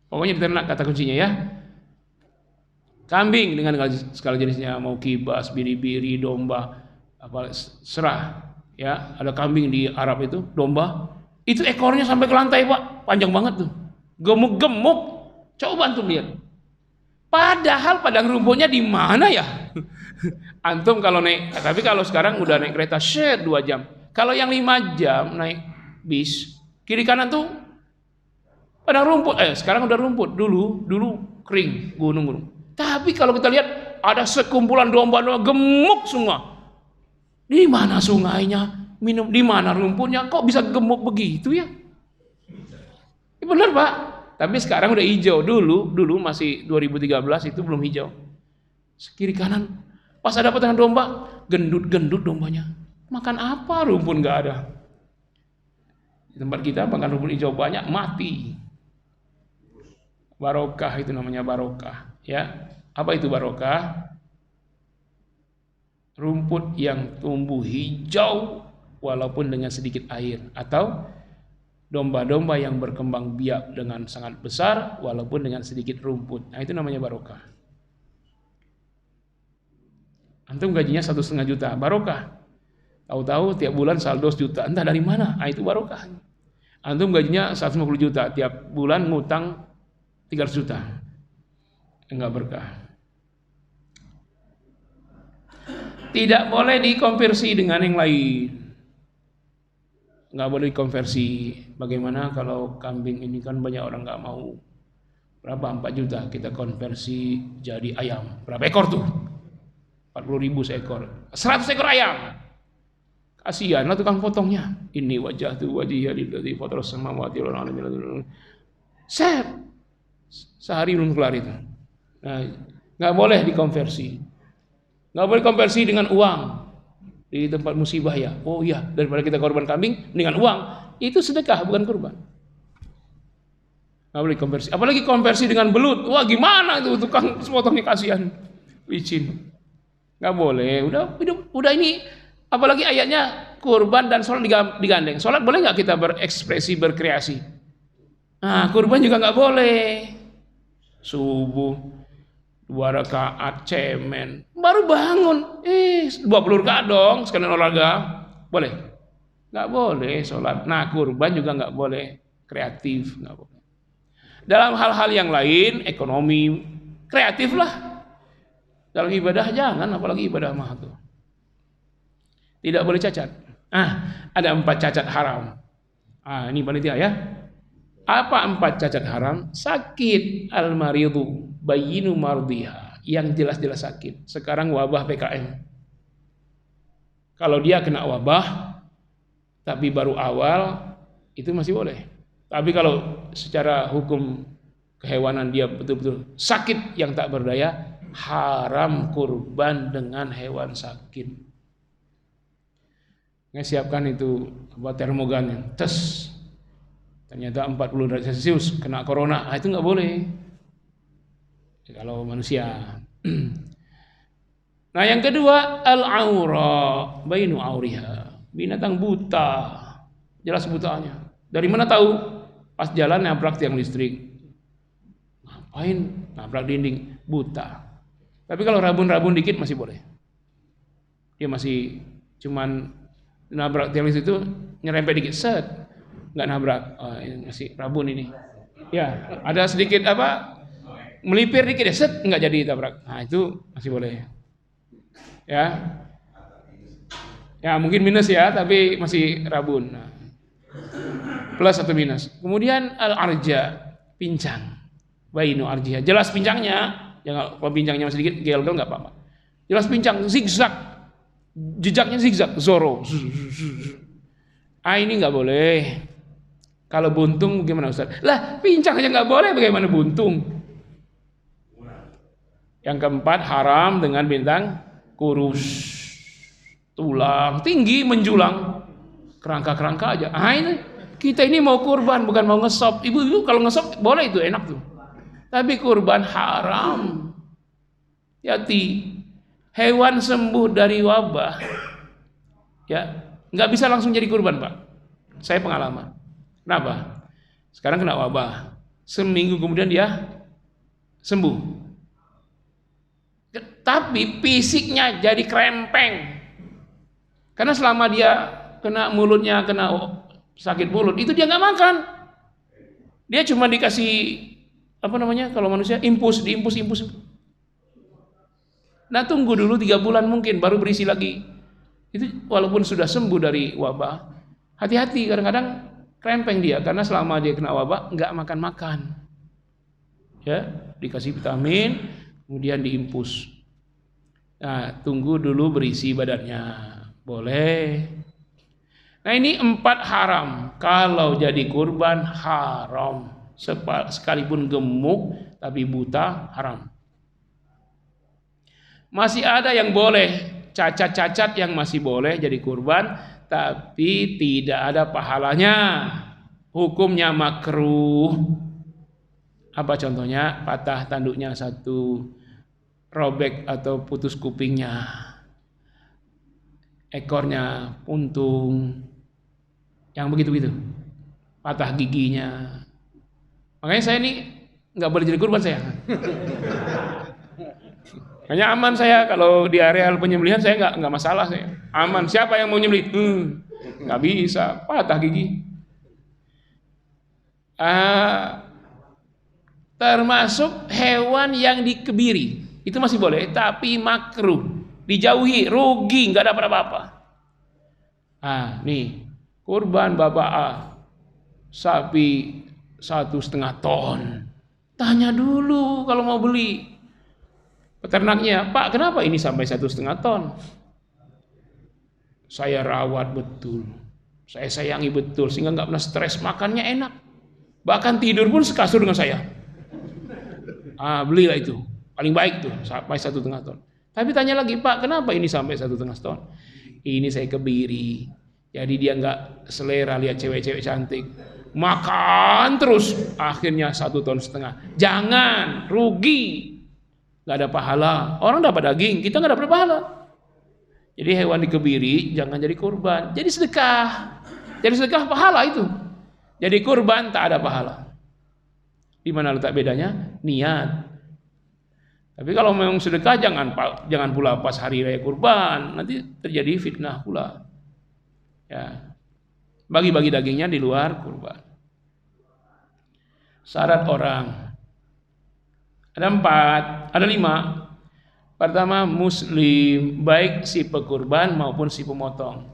Pokoknya diternak kata kuncinya ya. Kambing dengan segala jenisnya, mau kibas, biri-biri, domba, apa serah. Ya, ada kambing di Arab itu, domba. Itu ekornya sampai ke lantai, Pak. Panjang banget tuh. Gemuk-gemuk. Coba antum lihat. Padahal padang rumputnya di mana ya? Antum kalau naik, tapi kalau sekarang udah naik kereta 2 jam. Kalau yang 5 jam naik bis, kiri kanan tuh padang rumput. Sekarang udah rumput. Dulu kering, gunung-gunung. Tapi kalau kita lihat ada sekumpulan domba-domba gemuk semua. Di mana sungainya? Minum di mana rumputnya? Kok bisa gemuk begitu ya? Benar, Pak. Tapi sekarang udah hijau. Dulu masih 2013 itu belum hijau. Kiri kanan. Pas ada peternak domba, gendut-gendut dombanya. Makan apa? Rumput nggak ada. Di tempat kita makan rumput hijau banyak, mati. Barokah itu namanya barokah. Ya, apa itu barokah? Rumput yang tumbuh hijau walaupun dengan sedikit air, atau domba-domba yang berkembang biak dengan sangat besar walaupun dengan sedikit rumput. Nah, itu namanya barokah. Antum gajinya 1,5 juta, barokah. Tahu-tahu tiap bulan saldo 1 juta, entah dari mana. Itu barokah. Antum gajinya 150 juta, tiap bulan ngutang 300 juta. Enggak berkah. Tidak boleh dikonversi dengan yang lain. Enggak boleh dikonversi. Bagaimana kalau kambing ini kan banyak orang enggak mau. Berapa? 4 juta kita konversi jadi ayam. Berapa ekor tuh? 40.000 seekor. 100 ekor ayam. Kasihanlah tukang potongnya. Ini wajah tuh wajah lillazi fatras samawati wal ardi. Sehari belum kelar itu. Nah, nggak boleh dikonversi. Nggak boleh konversi dengan uang di tempat musibah ya. Oh iya, daripada kita korban kambing dengan uang, itu sedekah bukan kurban. Nggak boleh konversi. Apalagi konversi dengan belut. Wah gimana itu tukang potongnya, kasihan, licin. Nggak boleh. Udah ini. Apalagi ayatnya kurban dan sholat digandeng. Sholat boleh nggak kita berekspresi, berkreasi? Nah, kurban juga nggak boleh. Subuh 2 rakaat cemen, baru bangun, 20 rakaat dong, sekalian olahraga, boleh? Nggak boleh sholat. Nah, kurban juga nggak boleh kreatif, nggak boleh. Dalam hal-hal yang lain, ekonomi, kreatif lah. Dalam ibadah jangan, apalagi ibadah mah tuh. Tidak boleh cacat. Ada 4 cacat haram. Ini panitia ya. Apa 4 cacat haram? Sakit, al-maridu, bayyinu mardiha, yang jelas-jelas sakit. Sekarang wabah PKM. Kalau dia kena wabah, tapi baru awal, itu masih boleh. Tapi kalau secara hukum kehewanan dia betul-betul sakit yang tak berdaya, haram kurban dengan hewan sakit. Siapkan itu termogan yang tes. Ternyata 40 derajat Celcius kena corona, itu nggak boleh kalau manusia. Nah yang kedua, al-aura bainu auriha, binatang buta, jelas butanya. Dari mana tahu? Pas jalan nabrak tiang listrik, ngapain nabrak dinding, buta. Tapi kalau rabun-rabun dikit masih boleh, dia masih cuman nabrak tiang listrik itu nyerempet dikit, set, nggak nabrak, ini masih rabun ini. Ya, ada sedikit melipir dikit ya, set, nggak jadi tabrak. Nah itu masih boleh. Ya, mungkin minus ya, tapi masih rabun. Nah, plus atau minus. Kemudian al-arja, pincang, bainu arjiha, jelas pincangnya. Jangan kalau pincangnya masih sedikit, gel-gel nggak apa-apa. Jelas pincang, zigzag, jejaknya zigzag, zoro. Ini nggak boleh. Kalau buntung gimana Ustaz? Lah pincang aja nggak boleh, bagaimana buntung? Yang keempat, haram dengan bintang kurus, tulang tinggi menjulang, kerangka aja. Ini kita ini mau kurban bukan mau ngesop. Ibu kalau ngesop boleh, itu enak tuh. Tapi kurban haram. Hati, hewan sembuh dari wabah, ya nggak bisa langsung jadi kurban Pak. Saya pengalaman. Kenapa? Sekarang kena wabah, seminggu kemudian dia sembuh. Tapi fisiknya jadi krempeng. Karena selama dia kena mulutnya, kena sakit mulut, itu dia nggak makan. Dia cuma dikasih kalau manusia impus. Nah tunggu dulu 3 bulan mungkin baru berisi lagi. Itu walaupun sudah sembuh dari wabah, hati-hati, kadang-kadang krempeng dia karena selama dia kena wabah nggak makan. Ya, dikasih vitamin, kemudian diimpus. Nah, tunggu dulu berisi badannya. Boleh. Nah, ini 4 haram. Kalau jadi kurban haram. Sekalipun gemuk tapi buta haram. Masih ada yang boleh, cacat-cacat yang masih boleh jadi kurban, tapi tidak ada pahalanya. Hukumnya makruh. Apa contohnya? Patah tanduknya 1, robek atau putus kupingnya, ekornya puntung, yang begitu-begitu, patah giginya. Makanya saya ini nggak boleh jadi kurban saya. Hanya aman saya kalau di areal penyembelihan, saya nggak masalah, saya aman. Siapa yang mau nyembelih? Nggak bisa, patah gigi. Termasuk hewan yang dikebiri, itu masih boleh, tapi makruh, dijauhi, rugi, nggak dapat apa-apa. Nih kurban bapak sapi 1,5 ton. Tanya dulu kalau mau beli peternaknya, Pak kenapa ini sampai 1,5 ton? Saya rawat betul, saya sayangi betul sehingga nggak pernah stres, makannya enak, bahkan tidur pun sekasur dengan saya. Belilah itu, paling baik tuh sampai 1,5 ton. Tapi tanya lagi, Pak kenapa ini sampai 1,5 ton? Ini saya kebiri, jadi dia nggak selera lihat cewek-cewek cantik, makan terus, akhirnya 1,5 ton. Jangan, rugi, nggak ada pahala. Orang dapat daging, kita nggak dapat pahala. Jadi hewan dikebiri jangan jadi kurban, jadi sedekah. Jadi sedekah pahala itu. Jadi kurban tak ada pahala. Di mana letak bedanya? Niat. Tapi kalau memang sedekah jangan pula pas hari raya kurban, nanti terjadi fitnah pula. Ya. Bagi-bagi dagingnya di luar kurban. Syarat orang ada 4, ada 5. Pertama, muslim, baik si pekurban maupun si pemotong.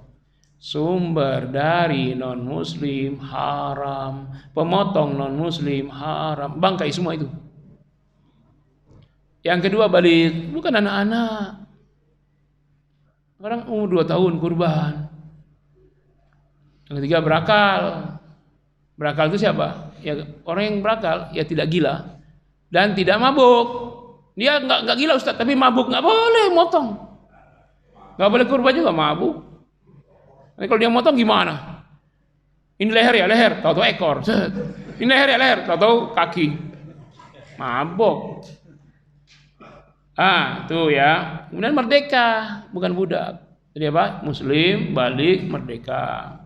sumber dari non muslim haram, pemotong non muslim haram, bangkai semua itu. Yang kedua balik, bukan anak-anak. Orang umur 2 tahun kurban. Yang ketiga berakal. Berakal itu siapa? Ya orang yang berakal ya tidak gila dan tidak mabuk. Dia nggak gila Ustaz, tapi mabuk nggak boleh motong. Nggak boleh kurban juga mabuk. Nanti kalau dia motong gimana? Ini leher ya leher, tahu-tahu ekor. Ini leher ya leher, tahu-tahu kaki. Mabuk. Tuh ya. Kemudian merdeka, bukan budak. Jadi apa? Muslim, balik, merdeka.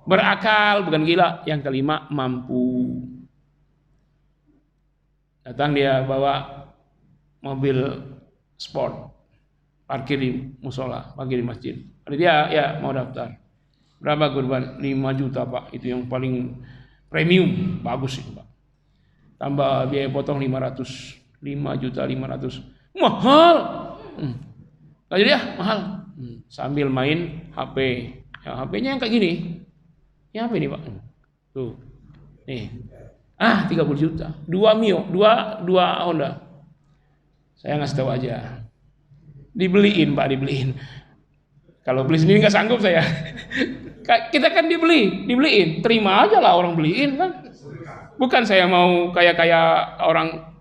Berakal, bukan gila. Yang kelima, mampu. Datang dia bawa mobil sport, parkir di musola, parkir di masjid. Ada dia, ya mau daftar. Berapa kurban? 5 juta Pak. Itu yang paling premium, bagus itu Pak. Tambah biaya potong 500, 5.500.000. Mahal. Nggak jadi ya, mahal. Sambil main HP. Ya, HP-nya yang kayak gini. Ini HP nih Pak. Tuh. Nih. 30 juta. 2 Mio, 2 Honda. Saya ngasih tahu aja. Dibeliin Pak, dibeliin. Kalau beli sendiri nggak sanggup saya. Kita kan dibeliin. Terima aja lah orang beliin kan. Bukan saya mau kayak orang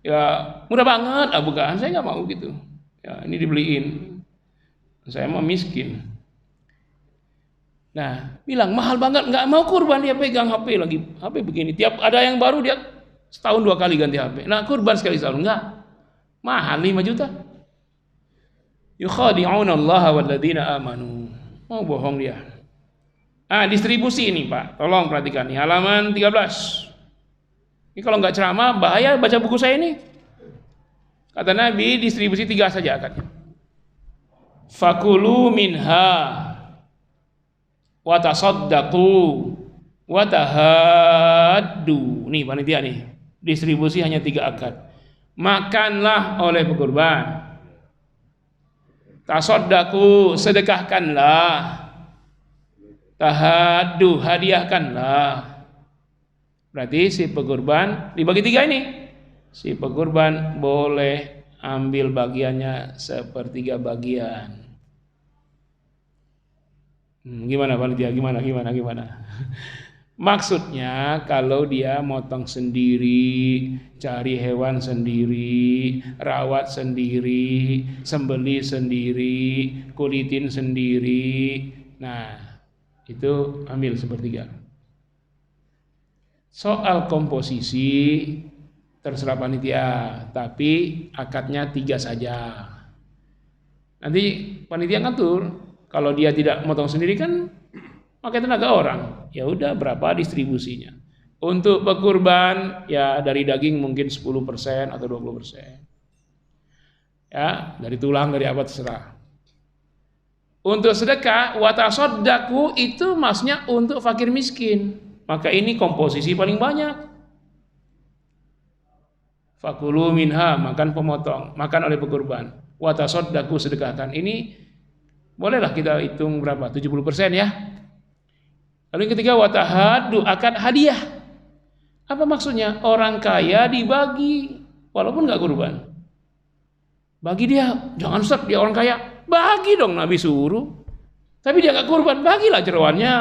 ya mudah banget, bukan. Saya nggak mau gitu. Ya ini dibeliin. Saya mah miskin. Nah, bilang mahal banget, nggak mau kurban, dia pegang HP lagi. HP begini. Tiap ada yang baru dia setahun 2 kali ganti HP. Nah, kurban sekali setahun enggak. Mahal 5 juta. Yukhadi'una Allah walladzina amanu. Mau bohong dia. Distribusi ini Pak. Tolong perhatikan nih, halaman 13. Ini kalau nggak ceramah bahaya baca buku saya ini. Kata Nabi distribusi 3 saja akadnya. Fakulu minha wa tasaddaqu wa tahaddu. Nih panitia nih. Distribusi hanya 3 akad. Makanlah oleh pekurban. Tasaddaqu, sedekahkanlah. Tahaddu, hadiahkanlah. Berarti si pekurban dibagi 3 ini. Si pekurban boleh ambil bagiannya 1/3 bagian. Gimana panitia? Gimana? Maksudnya kalau dia motong sendiri, cari hewan sendiri, rawat sendiri, sembelih sendiri, kulitin sendiri. Nah, itu ambil 1/3. Soal komposisi terserah panitia, tapi akadnya 3 saja. Nanti panitia ngatur. Kalau dia tidak motong sendiri kan pakai tenaga orang. Ya udah berapa distribusinya. Untuk berkurban ya dari daging mungkin 10% atau 20%. Ya, dari tulang dari apa terserah. Untuk sedekah wa tasaddaqu itu maksudnya untuk fakir miskin. Maka ini komposisi paling banyak. Fakulu minha, makan pemotong, makan oleh pekurban. Wa tasaddaqu, sedekahkan. Ini bolehlah kita hitung berapa? 70% ya. Lalu yang ketiga wa tahaddu, akad hadiah. Apa maksudnya? Orang kaya dibagi walaupun enggak kurban. Bagi dia, jangan Ustaz, dia orang kaya. Bagi dong, Nabi suruh. Tapi dia enggak kurban, bagilah jeroannya.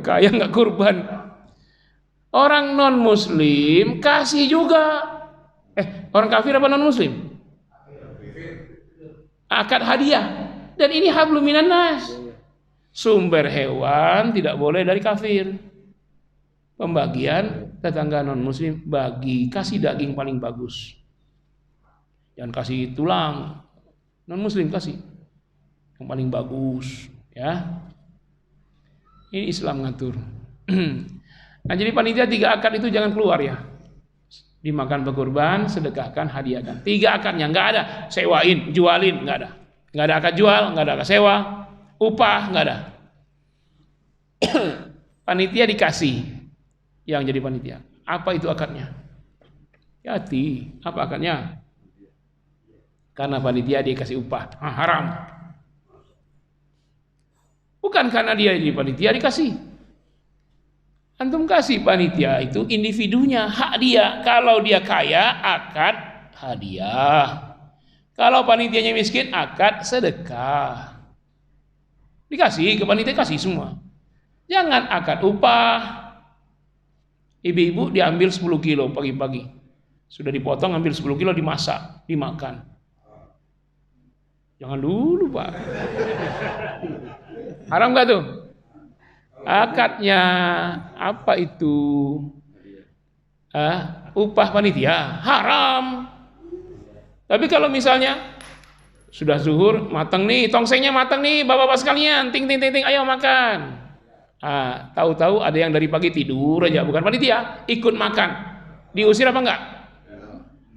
Kaya enggak kurban. Orang non muslim kasih juga. Orang kafir apa non muslim? Akad hadiah. Dan ini hablum minan nas. Sumber hewan tidak boleh dari kafir. Pembagian tetangga non muslim bagi, kasih daging paling bagus. Jangan kasih tulang. Non muslim kasih yang paling bagus, ya. Ini Islam ngatur. Nah, jadi panitia 3 akad itu jangan keluar ya. Dimakan berkurban, sedekahkan, hadiahkan. 3 akadnya, nggak ada sewain, jualin, nggak ada. Nggak ada akad jual, nggak ada akad sewa, upah, nggak ada. Panitia dikasih yang jadi panitia. Apa itu akadnya? Hati, apa akadnya? Karena panitia dikasih upah, haram. Bukan karena dia jadi panitia dikasih. Antum kasih panitia itu individunya, hak dia. Kalau dia kaya, akad hadiah. Kalau panitianya miskin, akad sedekah. Dikasih ke panitia, kasih semua. Jangan akad upah. Ibu-ibu diambil 10 kilo pagi-pagi. Sudah dipotong, ambil 10 kilo, dimasak, dimakan. Jangan dulu, Pak. Haram gak tuh? Akadnya apa itu? Upah panitia haram. Tapi kalau misalnya sudah zuhur, matang nih, tongsengnya matang nih, bapak-bapak sekalian, ting ting ting ting, ayo makan. Tahu-tahu ada yang dari pagi tidur aja, bukan panitia, ikut makan. Diusir apa enggak?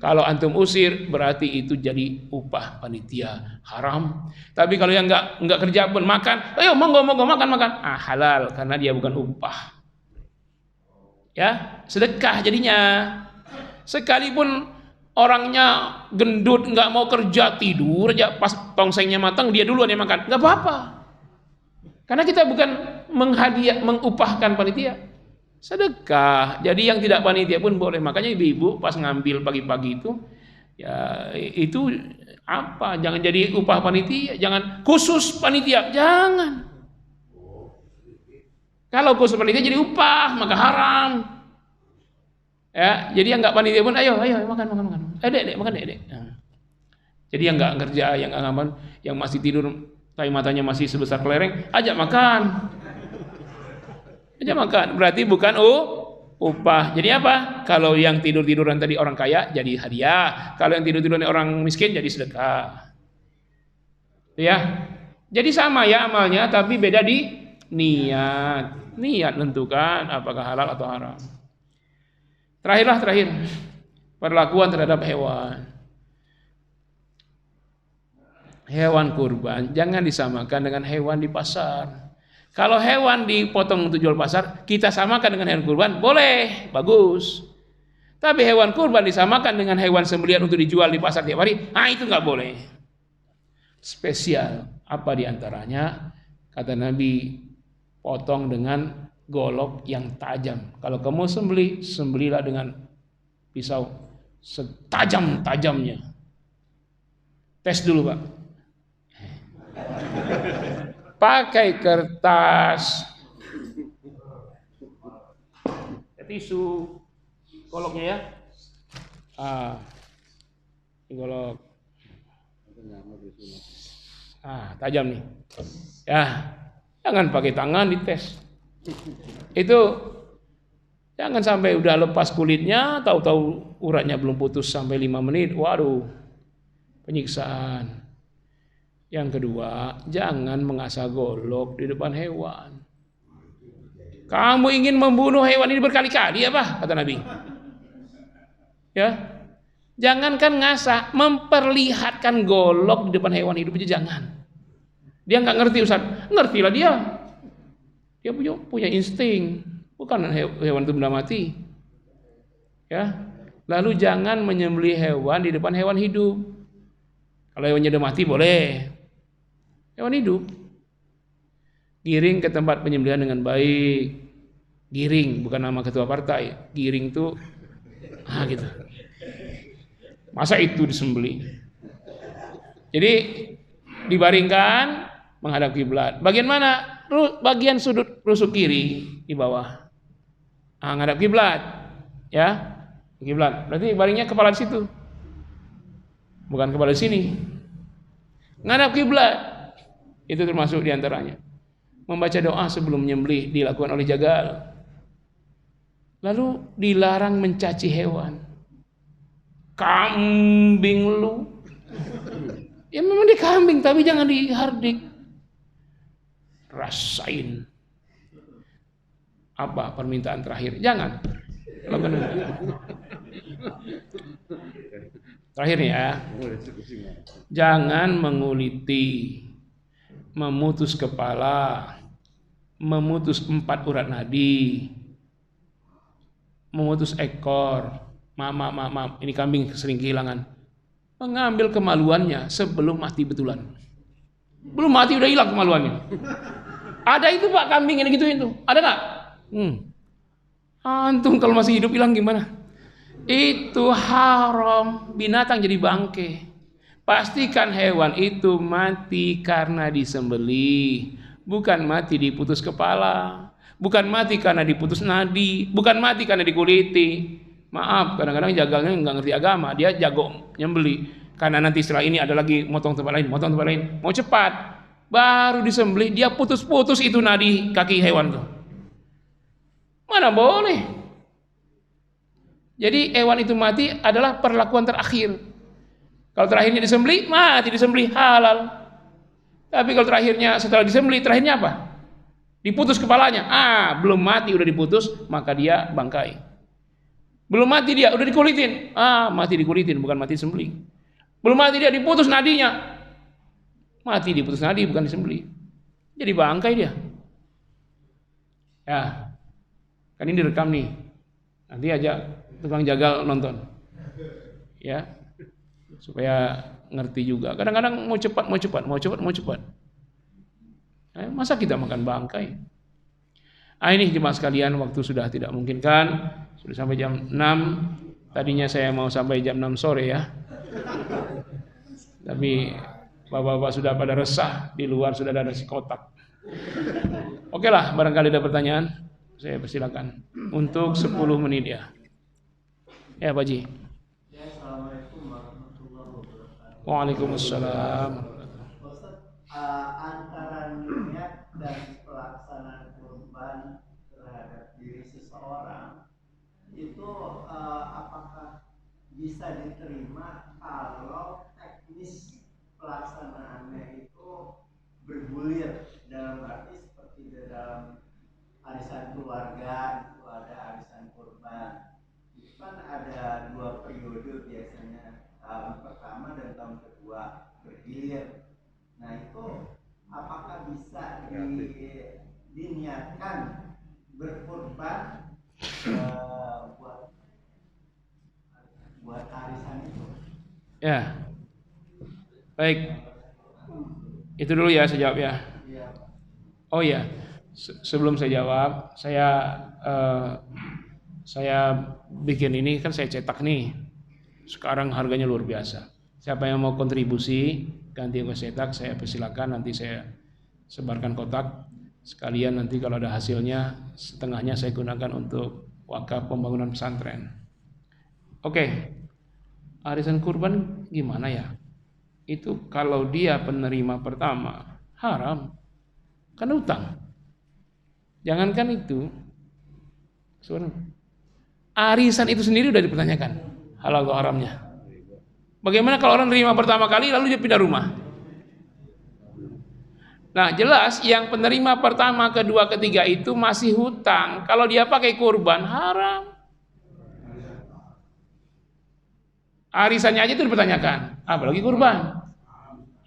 Kalau antum usir, berarti itu jadi upah panitia, haram. Tapi kalau yang enggak kerja pun makan, ayo monggo makan. Halal karena dia bukan upah. Ya, sedekah jadinya. Sekalipun orangnya gendut, enggak mau kerja, tidur aja, pas tongsengnya matang dia duluan yang makan, enggak apa-apa. Karena kita bukan mengupahkan panitia. Sedekah. Jadi yang tidak panitia pun boleh. Makanya ibu-ibu pas ngambil pagi-pagi itu, ya itu apa? Jangan jadi upah panitia, jangan khusus panitia, jangan. Kalau khusus panitia jadi upah, maka haram. Ya, jadi yang enggak panitia pun ayo makan. Dek, makan dek. Nah. Jadi yang enggak kerja, yang enggak ngapain, yang masih tidur, tai matanya masih sebesar kelereng, ajak makan. Berarti bukan upah. Jadi apa? Kalau yang tidur-tiduran tadi orang kaya jadi hadiah. Kalau yang tidur-tiduran orang miskin jadi sedekah. Ya. Jadi sama ya amalnya, tapi beda di niat. Niat menentukan apakah halal atau haram. Terakhir. Perlakuan terhadap hewan. Hewan kurban jangan disamakan dengan hewan di pasar. Kalau hewan dipotong untuk jual pasar, kita samakan dengan hewan kurban, boleh, bagus. Tapi hewan kurban disamakan dengan hewan sembelihan untuk dijual di pasar tiap hari, itu nggak boleh. Spesial, apa diantaranya? Kata Nabi, potong dengan golok yang tajam. Kalau kamu sembelilah dengan pisau setajam-tajamnya. Tes dulu, Pak. Pakai kertas, tisu, goloknya ya. Golok. Tajam nih. Ya, jangan pakai tangan dites. Itu jangan sampai udah lepas kulitnya, tahu-tahu uratnya belum putus sampai 5 menit. Waduh, penyiksaan. Yang kedua, jangan mengasah golok di depan hewan. Kamu ingin membunuh hewan ini berkali-kali apa? Kata Nabi. Ya, jangankan ngasah, memperlihatkan golok di depan hewan hidup aja jangan. Dia nggak ngerti Ustaz, ngertilah dia. Dia punya insting, bukan hewan itu benda mati. Ya, lalu jangan menyembelih hewan di depan hewan hidup. Kalau hewannya udah mati boleh. Hewan hidup, giring ke tempat penyembelihan dengan baik. Giring bukan nama ketua partai. Giring tuh gitu. Masa itu disembelih? Jadi dibaringkan menghadap kiblat. Bagian mana? Bagian sudut rusuk kiri di bawah. Menghadap kiblat, ya. Kiblat. Berarti baringnya kepala di situ, bukan kepala di sini. Menghadap kiblat. Itu termasuk diantaranya. Membaca doa sebelum menyembelih dilakukan oleh jagal. Lalu dilarang mencaci hewan. Kambing lu. Ya memang di kambing, tapi jangan dihardik. Rasain. Apa permintaan terakhir? Jangan. Terakhir nih ya. Jangan menguliti, memutus kepala, memutus 4 urat nadi, memutus ekor. Maaf, ini kambing sering kehilangan. Mengambil kemaluannya sebelum mati betulan. Belum mati udah hilang kemaluannya. Ada itu Pak kambing ini gituin tuh. Ada nggak? Antum kalau masih hidup bilang gimana? Itu haram, binatang jadi bangke. Pastikan hewan itu mati karena disembelih, bukan mati diputus kepala, bukan mati karena diputus nadi, bukan mati karena dikuliti. Maaf, kadang-kadang jagalnya nggak ngerti agama, dia jago nyembeli. Karena nanti setelah ini ada lagi motong tempat lain, mau cepat, baru disembelih dia putus-putus itu nadi kaki hewan tuh. Mana boleh. Jadi hewan itu mati adalah perlakuan terakhir. Kalau terakhirnya disembelih, mati disembelih halal. Tapi kalau terakhirnya setelah disembelih, terakhirnya apa? Diputus kepalanya. Belum mati udah diputus, maka dia bangkai. Belum mati dia udah dikulitin. Mati dikulitin bukan mati disembelih. Belum mati dia diputus nadinya. Mati diputus nadi bukan disembelih. Jadi bangkai dia. Ya. Kan ini direkam nih. Nanti aja tukang jagal nonton, ya, supaya ngerti juga. Kadang-kadang mau cepat. Masa kita makan bangkai? Ini jemaah sekalian, waktu sudah tidak memungkinkan, sudah sampai jam 6. Tadinya saya mau sampai jam 6 sore ya, tapi bapak-bapak sudah pada resah, di luar sudah ada si kotak. Oke lah, barangkali ada pertanyaan, saya persilakan untuk 10 menit ya. Ya Pak Ji. Assalamualaikum warahmatullahi wabarakatuh. Waalaikumsalam. Ustaz, antara niat dan pelaksanaan kurban terhadap diri seseorang itu apakah bisa diterima kalau teknis pelaksanaannya itu bergulir, dalam arti seperti di dalam arisan keluarga itu ada arisan kurban. Kan ada 2 periode biasanya, tahun pertama dan tahun kedua bergilir. Nah itu apakah bisa diniatkan berkurban buat arisan itu? Ya, baik. Itu dulu ya saya jawab ya. Oh ya, sebelum saya jawab, saya bikin ini kan saya cetak nih. Sekarang harganya luar biasa. Siapa yang mau kontribusi ganti yang cetak, saya persilakan, nanti saya sebarkan kotak. Sekalian nanti kalau ada hasilnya, setengahnya saya gunakan untuk wakaf pembangunan pesantren. Oke. Arisan kurban gimana ya? Itu kalau dia penerima pertama, haram. Kan utang. Jangankan itu. Arisan itu sendiri udah dipertanyakan halal atau haramnya. Bagaimana kalau orang terima pertama kali lalu dia pindah rumah? Nah jelas yang penerima pertama, kedua, ketiga itu masih hutang. Kalau dia pakai kurban haram. Arisannya aja itu dipertanyakan, apalagi kurban.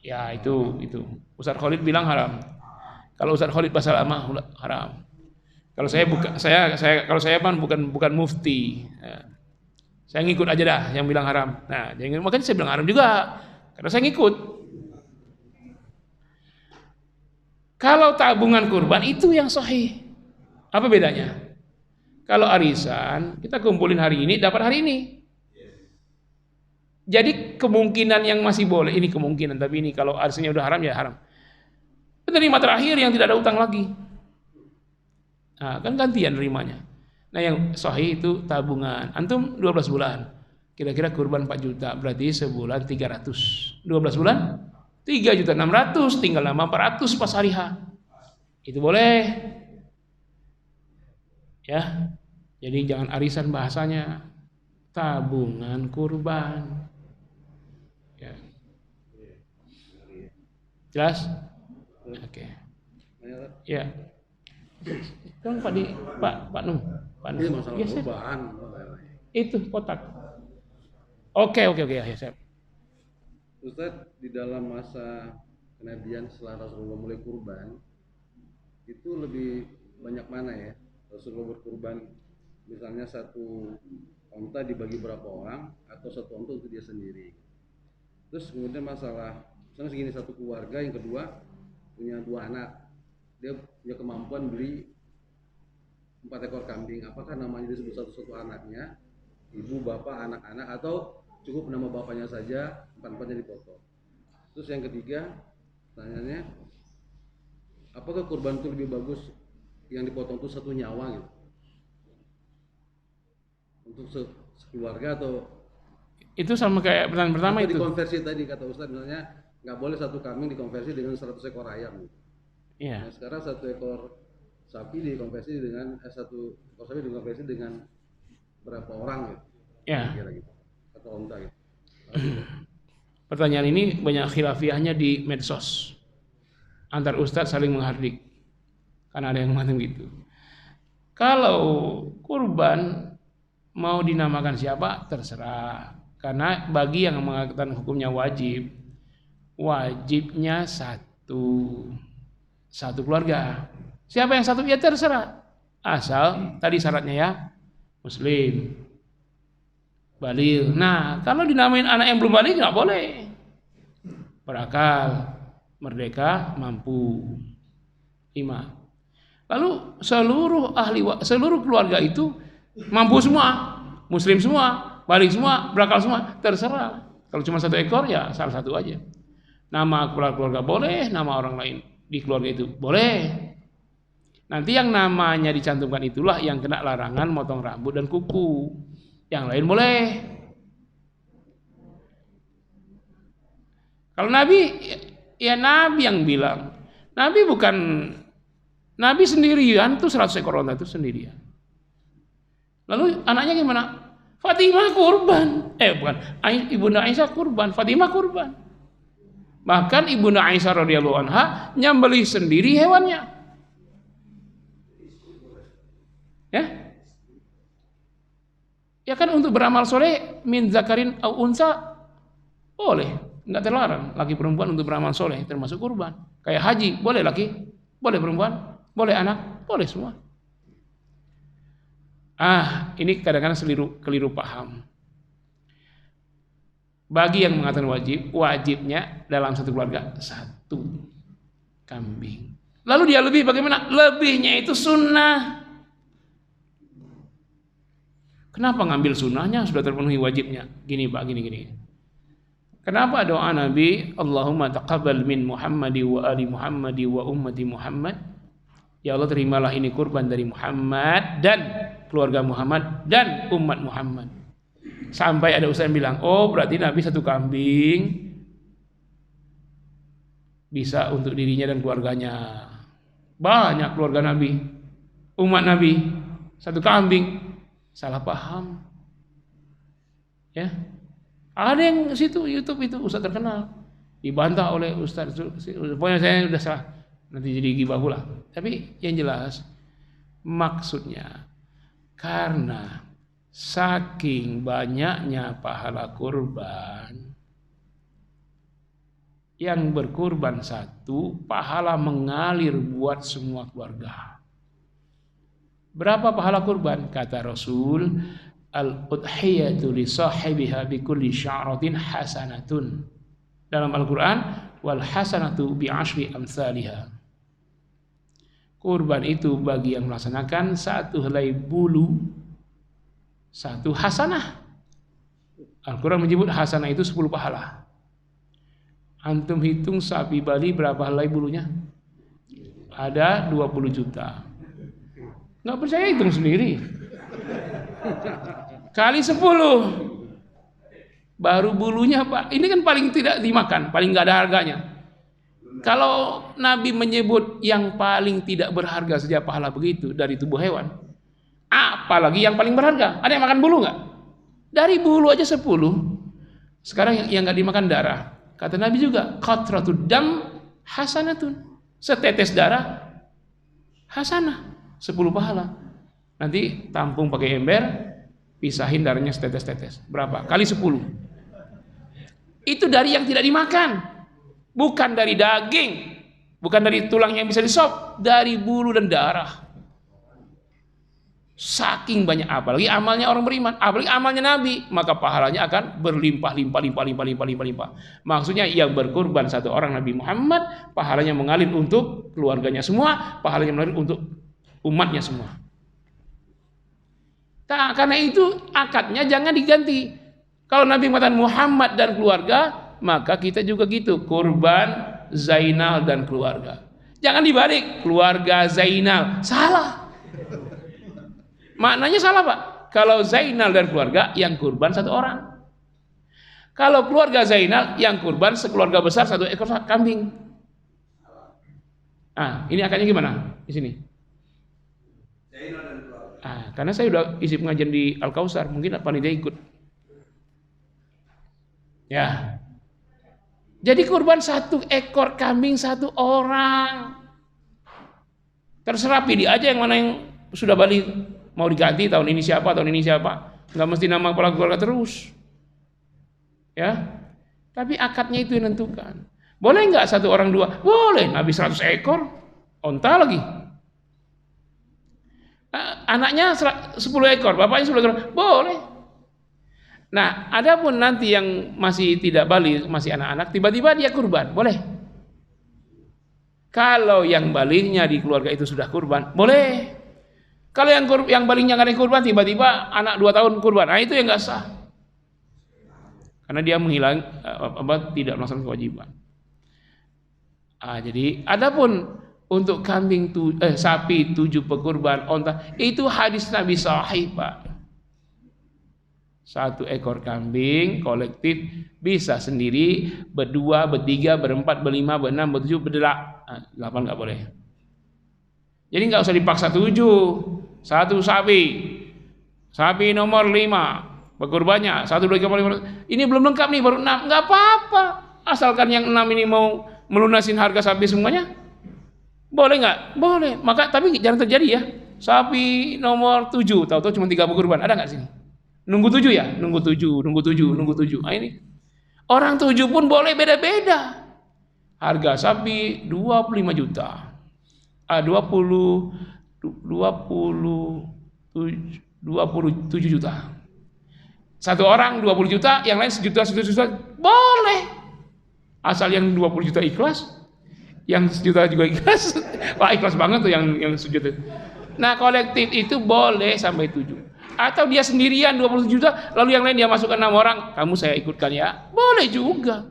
Ya itu Ustaz Khalid bilang haram. Kalau Ustaz Khalid bahasa lama haram. Kalau saya bukan mufti. Ya. Saya ngikut aja dah yang bilang haram. Nah, makanya saya bilang haram juga karena saya ngikut. Kalau tabungan kurban itu yang sahih. Apa bedanya? Kalau arisan kita kumpulin hari ini dapat hari ini. Jadi kemungkinan yang masih boleh, ini kemungkinan, tapi ini kalau arisannya udah haram ya haram. Penerima terakhir yang tidak ada utang lagi. Nah, kan gantian nerimanya. Nah, yang sahih itu tabungan. Antum 12 bulan. Kira-kira kurban 4 juta, berarti sebulan 300. 12 bulan 3.600.000, tinggal nama 400 pas hari H. Itu boleh. Ya. Jadi jangan arisan bahasanya. Tabungan kurban. Ya. Jelas? Oke. Ya. Kan Pak Nuh. Ini masalah perubahan. Itu kotak. Oke, ya, siap. Ustaz, di dalam masa kenabian setelah Rasulullah mulai kurban, itu lebih banyak mana ya? Rasulullah berkurban, misalnya 1 onta dibagi berapa orang, atau 1 onta untuk dia sendiri. Terus kemudian masalah, misalnya segini 1 keluarga, yang kedua punya 2 anak. dia punya kemampuan beli 4 ekor kambing, apakah namanya disebut satu-satu anaknya, ibu, bapak, anak-anak, atau cukup nama bapaknya saja, 4-4-nya dipotong? Terus yang ketiga, pertanyaannya, apakah kurban itu lebih bagus yang dipotong itu satu nyawa gitu, untuk sekeluarga, atau Itu sama kayak pertanyaan pertama atau itu. dikonversi tadi kata Ustadz, misalnya nggak boleh satu kambing dikonversi dengan 100 ekor ayam gitu. Iya. Nah sekarang 1 ekor sapi dikonversi dengan 1 ekor sapi dikonversi dengan berapa orang gitu, Ya. kira gitu, atau onta gitu. Pertanyaan ini banyak khilafiahnya di medsos. Antar ustadz saling menghardik. Karena ada yang mengatakan gitu. Kalau kurban mau dinamakan siapa terserah. Karena bagi yang mengatakan hukumnya wajib, wajibnya satu keluarga. Siapa yang satu ya terserah. Asal tadi syaratnya ya muslim, baligh. Nah, kalau dinamain anak yang belum baligh nggak boleh. Berakal, merdeka, mampu. 5. Lalu seluruh keluarga itu mampu semua, muslim semua, baligh semua, berakal semua, terserah. Kalau cuma 1 ekor ya salah satu aja. Nama keluarga boleh, nama orang lain di keluarga itu boleh. Nanti yang namanya dicantumkan itulah yang kena larangan motong rambut dan kuku. Yang lain boleh. Kalau Nabi, ya Nabi yang bilang. Nabi sendirian tuh 100 ekor onta itu sendirian. Lalu anaknya gimana? Fatimah kurban. Ibunda Aisyah kurban, Fatimah kurban. Bahkan Ibunda Aisyah radhiyallahu anha nyembelih sendiri hewannya. Ya kan untuk beramal soleh min zakarin au unsa boleh, nggak terlarang laki perempuan untuk beramal soleh termasuk kurban. Kayak haji boleh laki, boleh perempuan, boleh anak, boleh semua. Ini kadang-kadang keliru paham. Bagi yang mengatakan wajibnya dalam satu keluarga 1 kambing. Lalu dia lebih bagaimana? Lebihnya itu sunnah. Kenapa ngambil sunnahnya sudah terpenuhi wajibnya? Gini Pak, gini. Kenapa doa Nabi, Allahumma taqabbal min Muhammadi wa ali Muhammadi wa ummati Muhammad? Ya Allah terimalah ini kurban dari Muhammad dan keluarga Muhammad dan umat Muhammad. Sampai ada ustaz yang bilang, oh berarti Nabi 1 kambing bisa untuk dirinya dan keluarganya. Banyak keluarga Nabi, umat Nabi, 1 kambing. Salah paham. Ya. Ada yang situ YouTube itu ustaz terkenal dibantah oleh ustaz. Pokoknya saya udah salah. Nanti jadi gibah pula. Tapi yang jelas maksudnya karena saking banyaknya pahala kurban, yang berkurban 1 pahala mengalir buat semua keluarga. Berapa pahala kurban? Kata Rasul, al-udhiyatu li sahibiha bi kulli sya'ratin hasanatun. Dalam Al-Qur'an, wal hasanatu bi 10 amsalihha. Kurban itu bagi yang melaksanakan 1 helai bulu 1 hasanah. Al-Qur'an menyebut hasanah itu 10 pahala. Antum hitung sapi Bali berapa helai bulunya? Ada 20 juta. Nggak percaya hitung sendiri. Kali 10. Baru bulunya Pak. Ini kan paling tidak dimakan, paling nggak ada harganya. Kalau Nabi menyebut yang paling tidak berharga saja pahala begitu dari tubuh hewan, apalagi yang paling berharga. Ada yang makan bulu nggak? Dari bulu aja 10. Sekarang yang nggak dimakan darah. Kata Nabi juga, qatratud dam hasanatun. Setetes darah hasanah. 10 pahala. Nanti tampung pakai ember, pisahin darahnya setetes-tetes. Berapa? Kali 10. Itu dari yang tidak dimakan. Bukan dari daging. Bukan dari tulang yang bisa disop. Dari bulu dan darah. Saking banyak, apalagi amalnya orang beriman, apalagi amalnya Nabi, maka pahalanya akan berlimpah. Maksudnya yang berkurban satu orang Nabi Muhammad, pahalanya mengalir untuk keluarganya semua, pahalanya mengalir untuk umatnya semua. Nah, karena itu akadnya jangan diganti. Kalau Nabi mengatakan Muhammad dan keluarga, maka kita juga gitu, kurban Zainal dan keluarga. Jangan dibalik, keluarga Zainal, salah. Maknanya salah, Pak. Kalau Zainal dan keluarga yang kurban satu orang. Kalau keluarga Zainal yang kurban sekeluarga besar satu ekor kambing. Ini akadnya gimana di sini? Zainal dan keluarga. Karena saya udah isi pengajian di Al-Kausar, mungkin panitia ikut. Ya. Jadi kurban satu ekor kambing satu orang. Terserah pilih aja yang mana yang sudah balik. Mau diganti tahun ini siapa, nggak mesti nama kepala keluarga terus, ya. Tapi akadnya itu yang menentukan. Boleh nggak satu orang dua? Boleh. Nabi 100 ekor, onta lagi. Anaknya 10 ekor, bapaknya 10 ekor, boleh. Nah, adapun nanti yang masih tidak balik, masih anak-anak, tiba-tiba dia kurban, boleh. Kalau yang baliknya di keluarga itu sudah kurban, boleh. Kalau yang baliknya nggak ada kurban, tiba-tiba anak 2 tahun kurban, itu yang nggak sah. Karena dia tidak melaksanakan kewajiban. Jadi, adapun untuk kambing sapi 7 pekurban, onta, itu hadis Nabi sahih, Pak. 1 ekor kambing kolektif bisa sendiri, berdua, bertiga, berempat, berlima, berenam, bertujuh, berdelapan. 8 nggak boleh. Jadi nggak usah dipaksa 7. 1 sapi nomor 5 pekurbannya 1, 2, 3, 4, 5. Ini belum lengkap nih, baru 6. Nggak apa-apa, asalkan yang 6 ini mau melunasin harga sapi semuanya, boleh nggak? Boleh. Maka tapi jangan terjadi ya, sapi nomor 7 tahu-tahu cuma 3 pekurban, ada nggak sini? Nunggu 7 ya, nunggu 7. Ini orang 7 pun boleh beda-beda. Harga sapi 25 juta, 27 juta. Satu orang 20 juta, yang lain 1 juta, boleh. Asal yang 20 juta ikhlas, yang 1 juta juga ikhlas. Wah, ikhlas banget tuh yang 1 juta. Nah, kolektif itu boleh sampai 7. Atau dia sendirian 20 juta, lalu yang lain dia masukkan 6 orang, kamu saya ikutkan ya, boleh juga.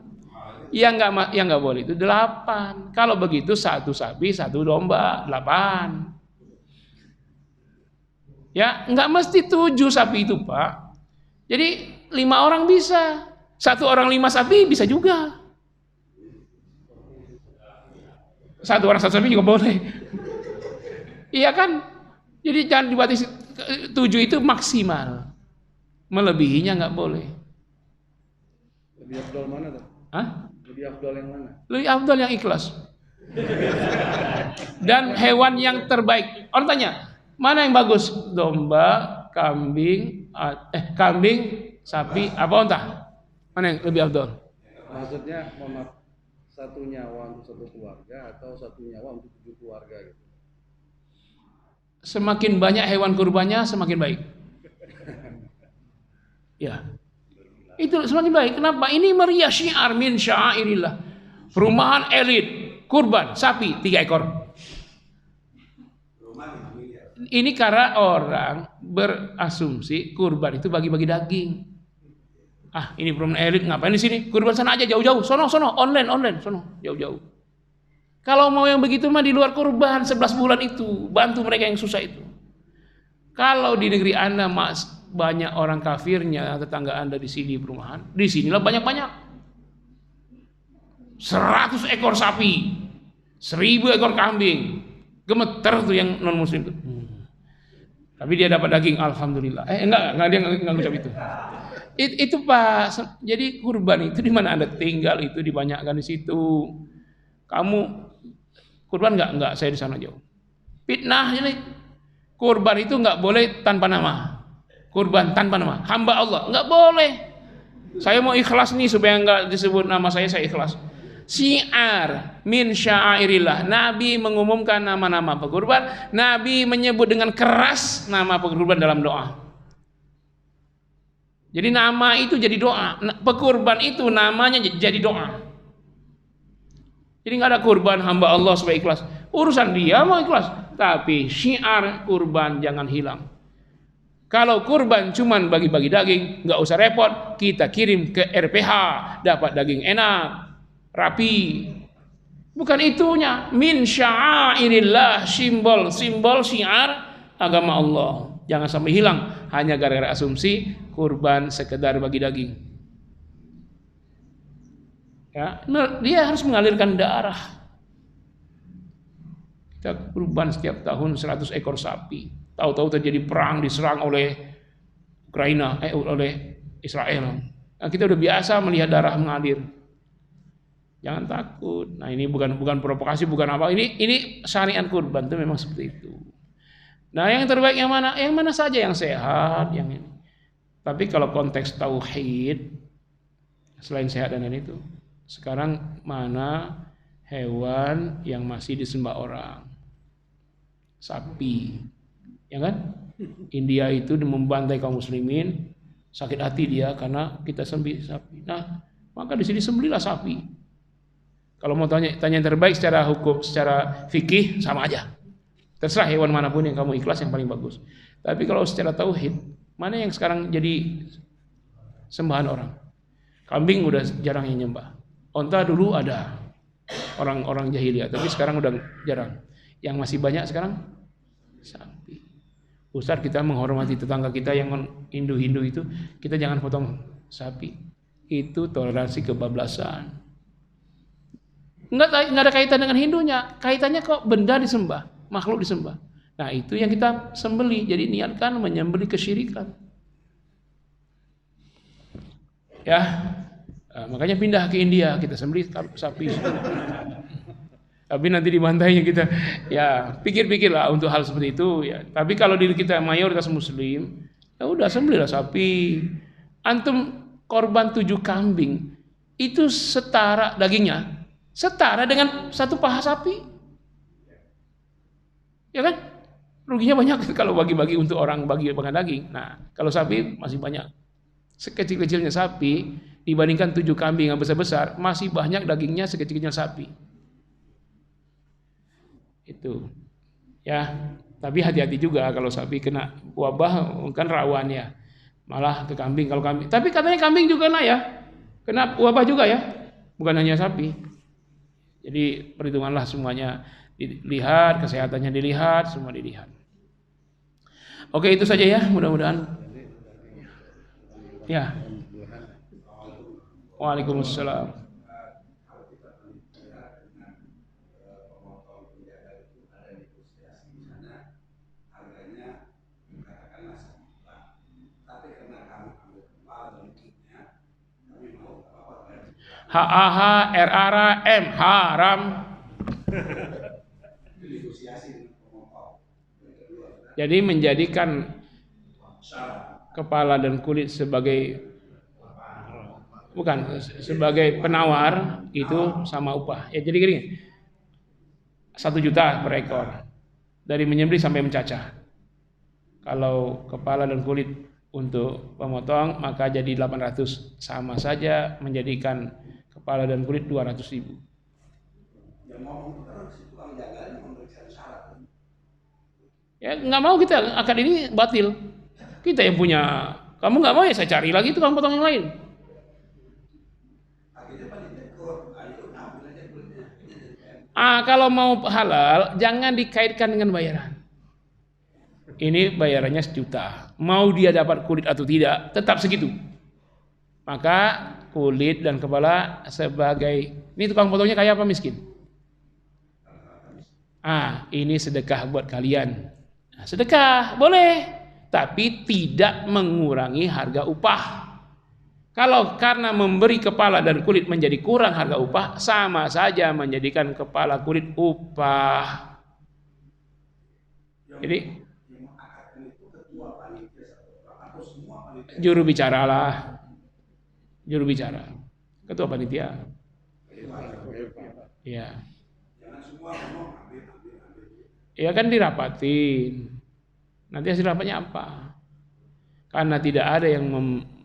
Yang nggak boleh itu 8. Kalau begitu 1 sapi 1 domba 8. Ya, nggak mesti 7 sapi itu, Pak. Jadi 5 orang bisa, 1 orang 5 sapi bisa juga. 1 orang 1 sapi juga boleh. Iya kan? Jadi jangan dibatasi, 7 itu maksimal. Melebihinya nggak boleh. Lebih afdal mana tuh? Lebih afdal yang mana? Lebih afdal yang ikhlas. Dan hewan yang terbaik. Orang tanya, mana yang bagus? Domba, kambing, sapi, apa onta? Mana yang lebih afdal? Maksudnya, mohon maaf, 1 nyawa untuk 1 keluarga atau 1 nyawa untuk 7 keluarga gitu? Semakin banyak hewan kurbannya, semakin baik. Ya, itu semakin baik. Kenapa? Ini meriah syiar min syairillah. Perumahan elit, kurban, sapi 3 ekor. Ini karena orang berasumsi kurban itu bagi-bagi daging. Ini perumahan elit, ngapain di sini? Kurban sana aja, jauh-jauh. Sono, online, sono, jauh-jauh. Kalau mau yang begitu mah di luar kurban 11 bulan itu, bantu mereka yang susah itu. Kalau di negeri Anda banyak orang kafirnya, tetangga Anda di sini perumahan, di sinilah banyak-banyak. 100 ekor sapi, 1000 ekor kambing, gemeter tuh yang non muslim tuh. Tapi dia dapat daging, alhamdulillah. Enggak dia nggak ngucap itu. Itu Pak. Jadi kurban itu di mana Anda tinggal itu dibanyakkan di situ. Kamu kurban enggak, saya di sana jauh. Fitnah ini. Kurban itu enggak boleh tanpa nama. Kurban tanpa nama, hamba Allah, enggak boleh. Saya mau ikhlas nih supaya enggak disebut nama saya ikhlas. Syiar min sya'airillah. Nabi mengumumkan nama-nama pekurban. Nabi menyebut dengan keras nama pekurban dalam doa. Jadi nama itu jadi doa. Pekurban itu namanya jadi doa. Jadi nggak ada kurban hamba Allah supaya ikhlas. Urusan dia mau ikhlas. Tapi syiar kurban jangan hilang. Kalau kurban cuman bagi-bagi daging, nggak usah repot. Kita kirim ke RPH, dapat daging enak, rapi. Bukan itunya. Min sya'airillah, simbol syiar agama Allah. Jangan sampai hilang hanya gara-gara asumsi kurban sekedar bagi daging. Ya, dia harus mengalirkan darah. Kita kurban setiap tahun 100 ekor sapi. Tahu-tahu terjadi perang, diserang oleh Ukraina, oleh Israel. Nah, kita udah biasa melihat darah mengalir. Jangan takut. Nah, ini bukan provokasi, bukan apa. Ini syariat kurban itu memang seperti itu. Nah, yang terbaik yang mana? Yang mana saja yang sehat, yang ini. Tapi kalau konteks tauhid, selain sehat dan lain itu, sekarang mana hewan yang masih disembah orang? Sapi, ya kan? India itu membantai kaum muslimin, sakit hati dia karena kita sembelih sapi. Nah, maka di sini sembelihlah sapi. Kalau mau tanya yang terbaik secara hukum, secara fikih sama aja. Terserah hewan manapun yang kamu ikhlas yang paling bagus. Tapi kalau secara tauhid, mana yang sekarang jadi sembahan orang? Kambing udah jarang yang nyembah. Onta dulu ada orang-orang jahiliyah, tapi sekarang udah jarang. Yang masih banyak sekarang sapi. Ustaz, kita menghormati tetangga kita yang Hindu-Hindu itu, kita jangan potong sapi. Itu toleransi kebablasan. Enggak ada kaitan dengan Hindunya, kaitannya kok benda disembah, makhluk disembah. Nah, itu yang kita sembelih. Jadi niatkan menyembelih kesyirikan. Ya. Nah, makanya pindah ke India, kita sembelih sapi. Tapi nanti dibantainya kita. Ya, pikir-pikirlah untuk hal seperti itu ya. Tapi kalau diri kita mayoritas muslim, ya udah sembelihlah sapi. Antum korban 7 kambing, itu setara dagingnya, setara dengan 1 paha sapi. Ya kan? Ruginya banyak kalau bagi-bagi untuk orang bagi makan daging. Nah, kalau sapi masih banyak. Sekecil-kecilnya sapi dibandingkan 7 kambing yang besar-besar, masih banyak dagingnya sekecil-kecilnya sapi. Itu. Ya, tapi hati-hati juga kalau sapi kena wabah, kan rawan ya. Malah ke kambing kalau kambing. Tapi katanya kambing juga kena wabah juga ya. Bukan hanya sapi. Jadi perhitunganlah semuanya dilihat, kesehatannya dilihat, semua dilihat. Oke, itu saja ya, mudah-mudahan. Ya. Waalaikumsalam. HAHRARAM haram. Jadi menjadikan kepala dan kulit sebagai sebagai penawar itu sama upah. Ya jadi gini, 1 juta per ekor dari menyembelih sampai mencacah. Kalau kepala dan kulit untuk pemotong maka jadi 800, sama saja menjadikan kepala dan kulit 200.000. Ya nggak mau kita, akad ini batil. Kita yang punya, kamu nggak mau ya saya cari lagi tukang potong yang lain. Kalau mau halal jangan dikaitkan dengan bayaran. Ini bayarannya 1 juta. Mau dia dapat kulit atau tidak, tetap segitu. Maka kulit dan kepala sebagai, ini tukang potongnya kaya apa miskin? Ini sedekah buat kalian. Sedekah boleh, tapi tidak mengurangi harga upah. Kalau karena memberi kepala dan kulit menjadi kurang harga upah, sama saja menjadikan kepala kulit upah. Jadi juru bicara, ketua panitia. Ya. Ya kan dirapatin. Nanti hasil rapatnya apa? Karena tidak ada yang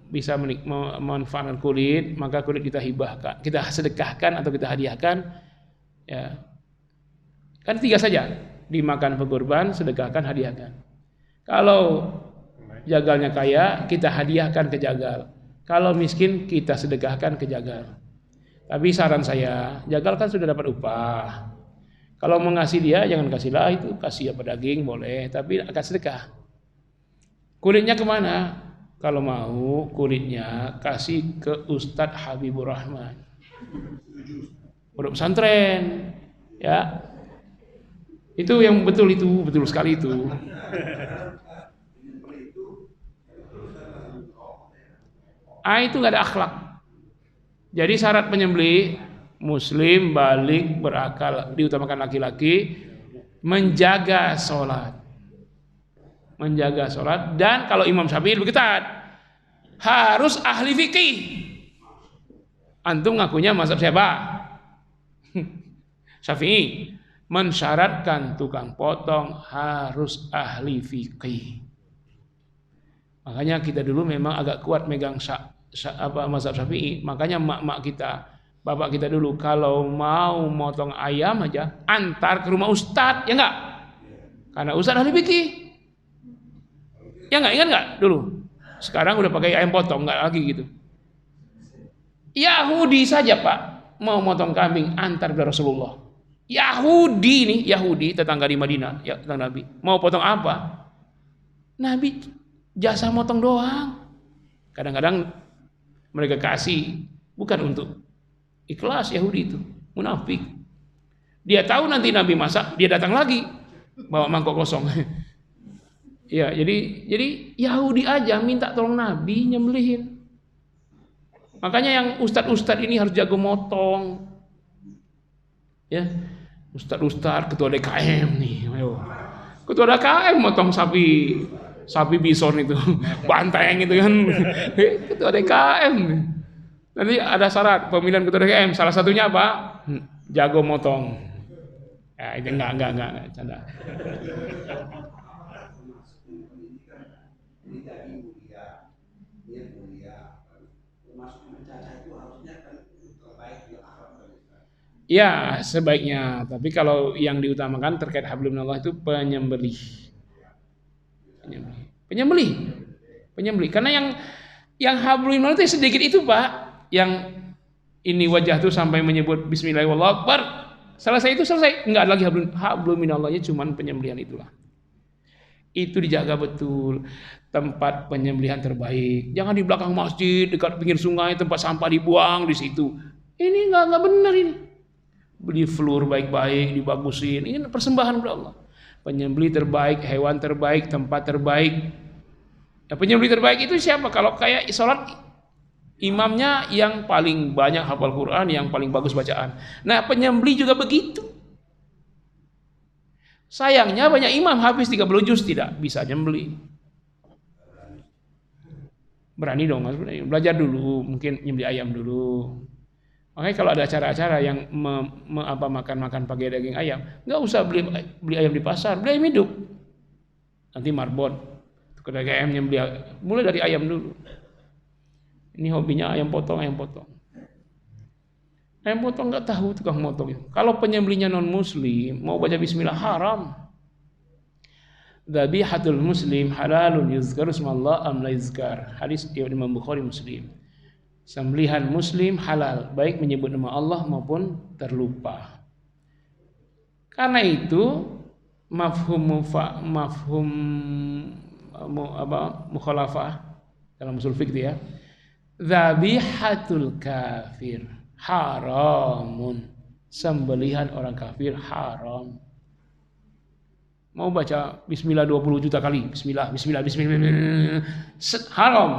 bisa memanfaatkan kulit, maka kulit kita hibahkan, kita sedekahkan atau kita hadiahkan. Ya. Kan 3 saja, dimakan pekurban, sedekahkan, hadiahkan. Kalau jagalnya kaya, kita hadiahkan ke jagal. Kalau miskin, kita sedekahkan ke jagal. Tapi saran saya, jagal kan sudah dapat upah. Kalau mau ngasih dia, jangan kasihlah itu, kasih apa daging boleh, tapi akan sedekah. Kulitnya kemana? Kalau mau kulitnya kasih ke Ustadz Habibur Rahman, pondok pesantren, ya. Itu yang betul sekali itu. Itu nggak ada akhlak. Jadi syarat penyembelih Muslim balik berakal, diutamakan laki-laki, menjaga sholat, dan kalau Imam Syafi'i lebih ketat, harus ahli fikih. Antum ngakunya mazhab siapa? Syafi'i. Mensyaratkan tukang potong harus ahli fikih. Makanya kita dulu memang agak kuat megang mazhab Syafi'i. Makanya mak kita, bapak kita dulu kalau mau motong ayam aja antar ke rumah ustadz, ya enggak? Karena ustadz ahli fikih. Ya enggak, ingat enggak dulu? Sekarang udah pakai ayam potong, enggak lagi gitu. Yahudi saja Pak mau motong kambing antar ke Rasulullah. Yahudi tetangga di Madinah, ya tetangga Nabi. Mau potong apa? Nabi jasa motong doang. Kadang-kadang mereka kasih bukan untuk ikhlas. Yahudi itu munafik. Dia tahu nanti Nabi masak, dia datang lagi bawa mangkok kosong. Ya, jadi Yahudi aja minta tolong Nabi nyembelihin. Makanya yang ustadz ini harus jago motong. Ya, ustadz ketua DKM nih, ayo. Ketua DKM motong sapi bison itu, banteng itu kan. Ketua DKM. Nanti ada syarat pemilihan ketua DKM, salah satunya apa? Jago motong. Ya, itu enggak canda. Ya, sebaiknya. Tapi kalau yang diutamakan terkait hablum minallah itu penyembelih. Karena yang hablum minallah itu sedikit itu, Pak. Yang ini wajah tuh sampai menyebut bismillahirrahmanirrahim wallahu akbar. Selesai. Enggak ada lagi hablum minallahnya, cuman penyembelihan itulah. Itu dijaga betul. Tempat penyembelihan terbaik. Jangan di belakang masjid, dekat pinggir sungai, tempat sampah dibuang di situ. Ini enggak benar ini. Beli floor baik-baik, dibagusin. Ini persembahan kepada Allah. Penyembelih terbaik, hewan terbaik, tempat terbaik. Ya, penyembelih terbaik itu siapa? Kalau kayak sholat, imamnya yang paling banyak hafal Quran, yang paling bagus bacaan. Nah, penyembelih juga begitu. Sayangnya banyak imam habis 30 juz tidak bisa nyembelih. Berani dong, belajar dulu, mungkin nyembelih ayam dulu. Makanya kalau ada acara-acara yang makan pakai daging ayam, nggak usah beli ayam di pasar, beli ayam hidup. Nanti marbot, kedai ayamnya mulai dari ayam dulu. Ini hobinya ayam potong. Ayam potong nggak tahu tukang motong itu. Kalau penyembelihnya non muslim mau baca bismillah haram. Dhabihatul muslim halalun yuzkaru ismallah am la yuzkar. Hadis Imam Bukhari Muslim. Sembelihan muslim halal, baik menyebut nama Allah maupun terlupa. Karena itu mukhalafah dalam usul fikih ya. Dhabihatul kafir haramun. Sembelihan orang kafir haram. Mau baca bismillah 20 juta kali, bismillah. Haram.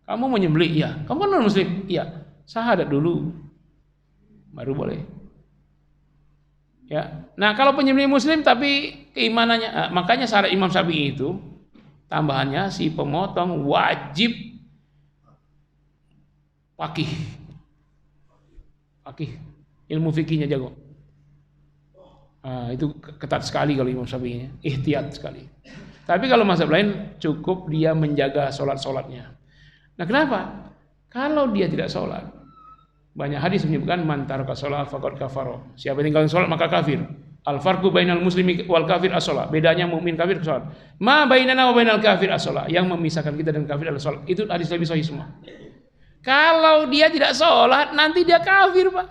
Kamu mau nyembelih? Iya. Kamu kan non muslim? Iya. Syahadat dulu, baru boleh. Ya. Nah, kalau penyembelih muslim tapi keimanannya, makanya syarat Imam Syafi'i itu tambahannya si pemotong wajib faqih. ilmu fikihnya jago. Itu ketat sekali kalau Imam Syafi'i, ihtiyat sekali. Tapi kalau mazhab lain cukup dia menjaga sholat-sholatnya. Nah kenapa? Kalau dia tidak sholat, banyak hadis menyebutkan man taraka sholat faqad kafara. Siapa yang tinggalin sholat maka kafir. Al farqu bainal muslimi wal kafir as-sholat. Bedanya mukmin kafir sholat. Ma bainana wa bainal kafir as-sholat. Yang memisahkan kita dan kafir adalah sholat. Itu hadis lebih sahih semua. Kalau dia tidak sholat, nanti dia kafir, Pak.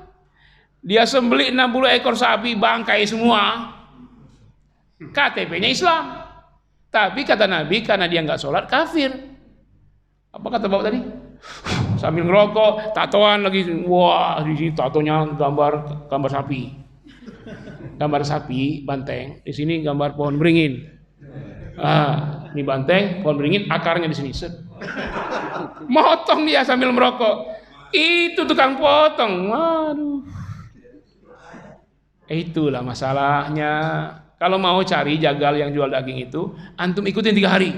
Dia sembelih 60 ekor sapi, bangkai semua. KTP-nya Islam. Tapi kata Nabi, karena dia nggak sholat, kafir. Apa kata Bapak tadi? Sambil ngerokok, tatoan lagi. Wah, di sini tatonya gambar sapi. Gambar sapi, banteng. Di sini gambar pohon beringin. Ini banteng, pohon beringin, akarnya di sini. Motong dia sambil merokok. Itu tukang potong. Waduh. Itulah masalahnya. Kalau mau cari jagal yang jual daging itu, antum ikutin 3 hari.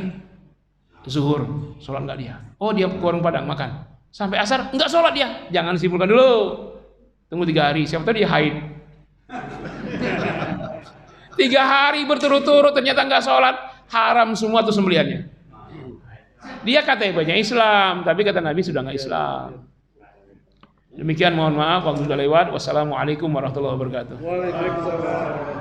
Zuhur, sholat enggak dia? Oh dia ke warung Padang makan. Sampai asar enggak sholat dia. Jangan simpulkan dulu. Tunggu 3 hari. Siapa tahu dia haid. 3 hari berturut-turut ternyata enggak sholat, haram semua tuh sembelihannya. Dia KTP-nya Islam, tapi kata Nabi sudah enggak Islam. Demikian, mohon maaf waktu sudah lewat. Wassalamualaikum warahmatullahi wabarakatuh. Waalaikumsalam.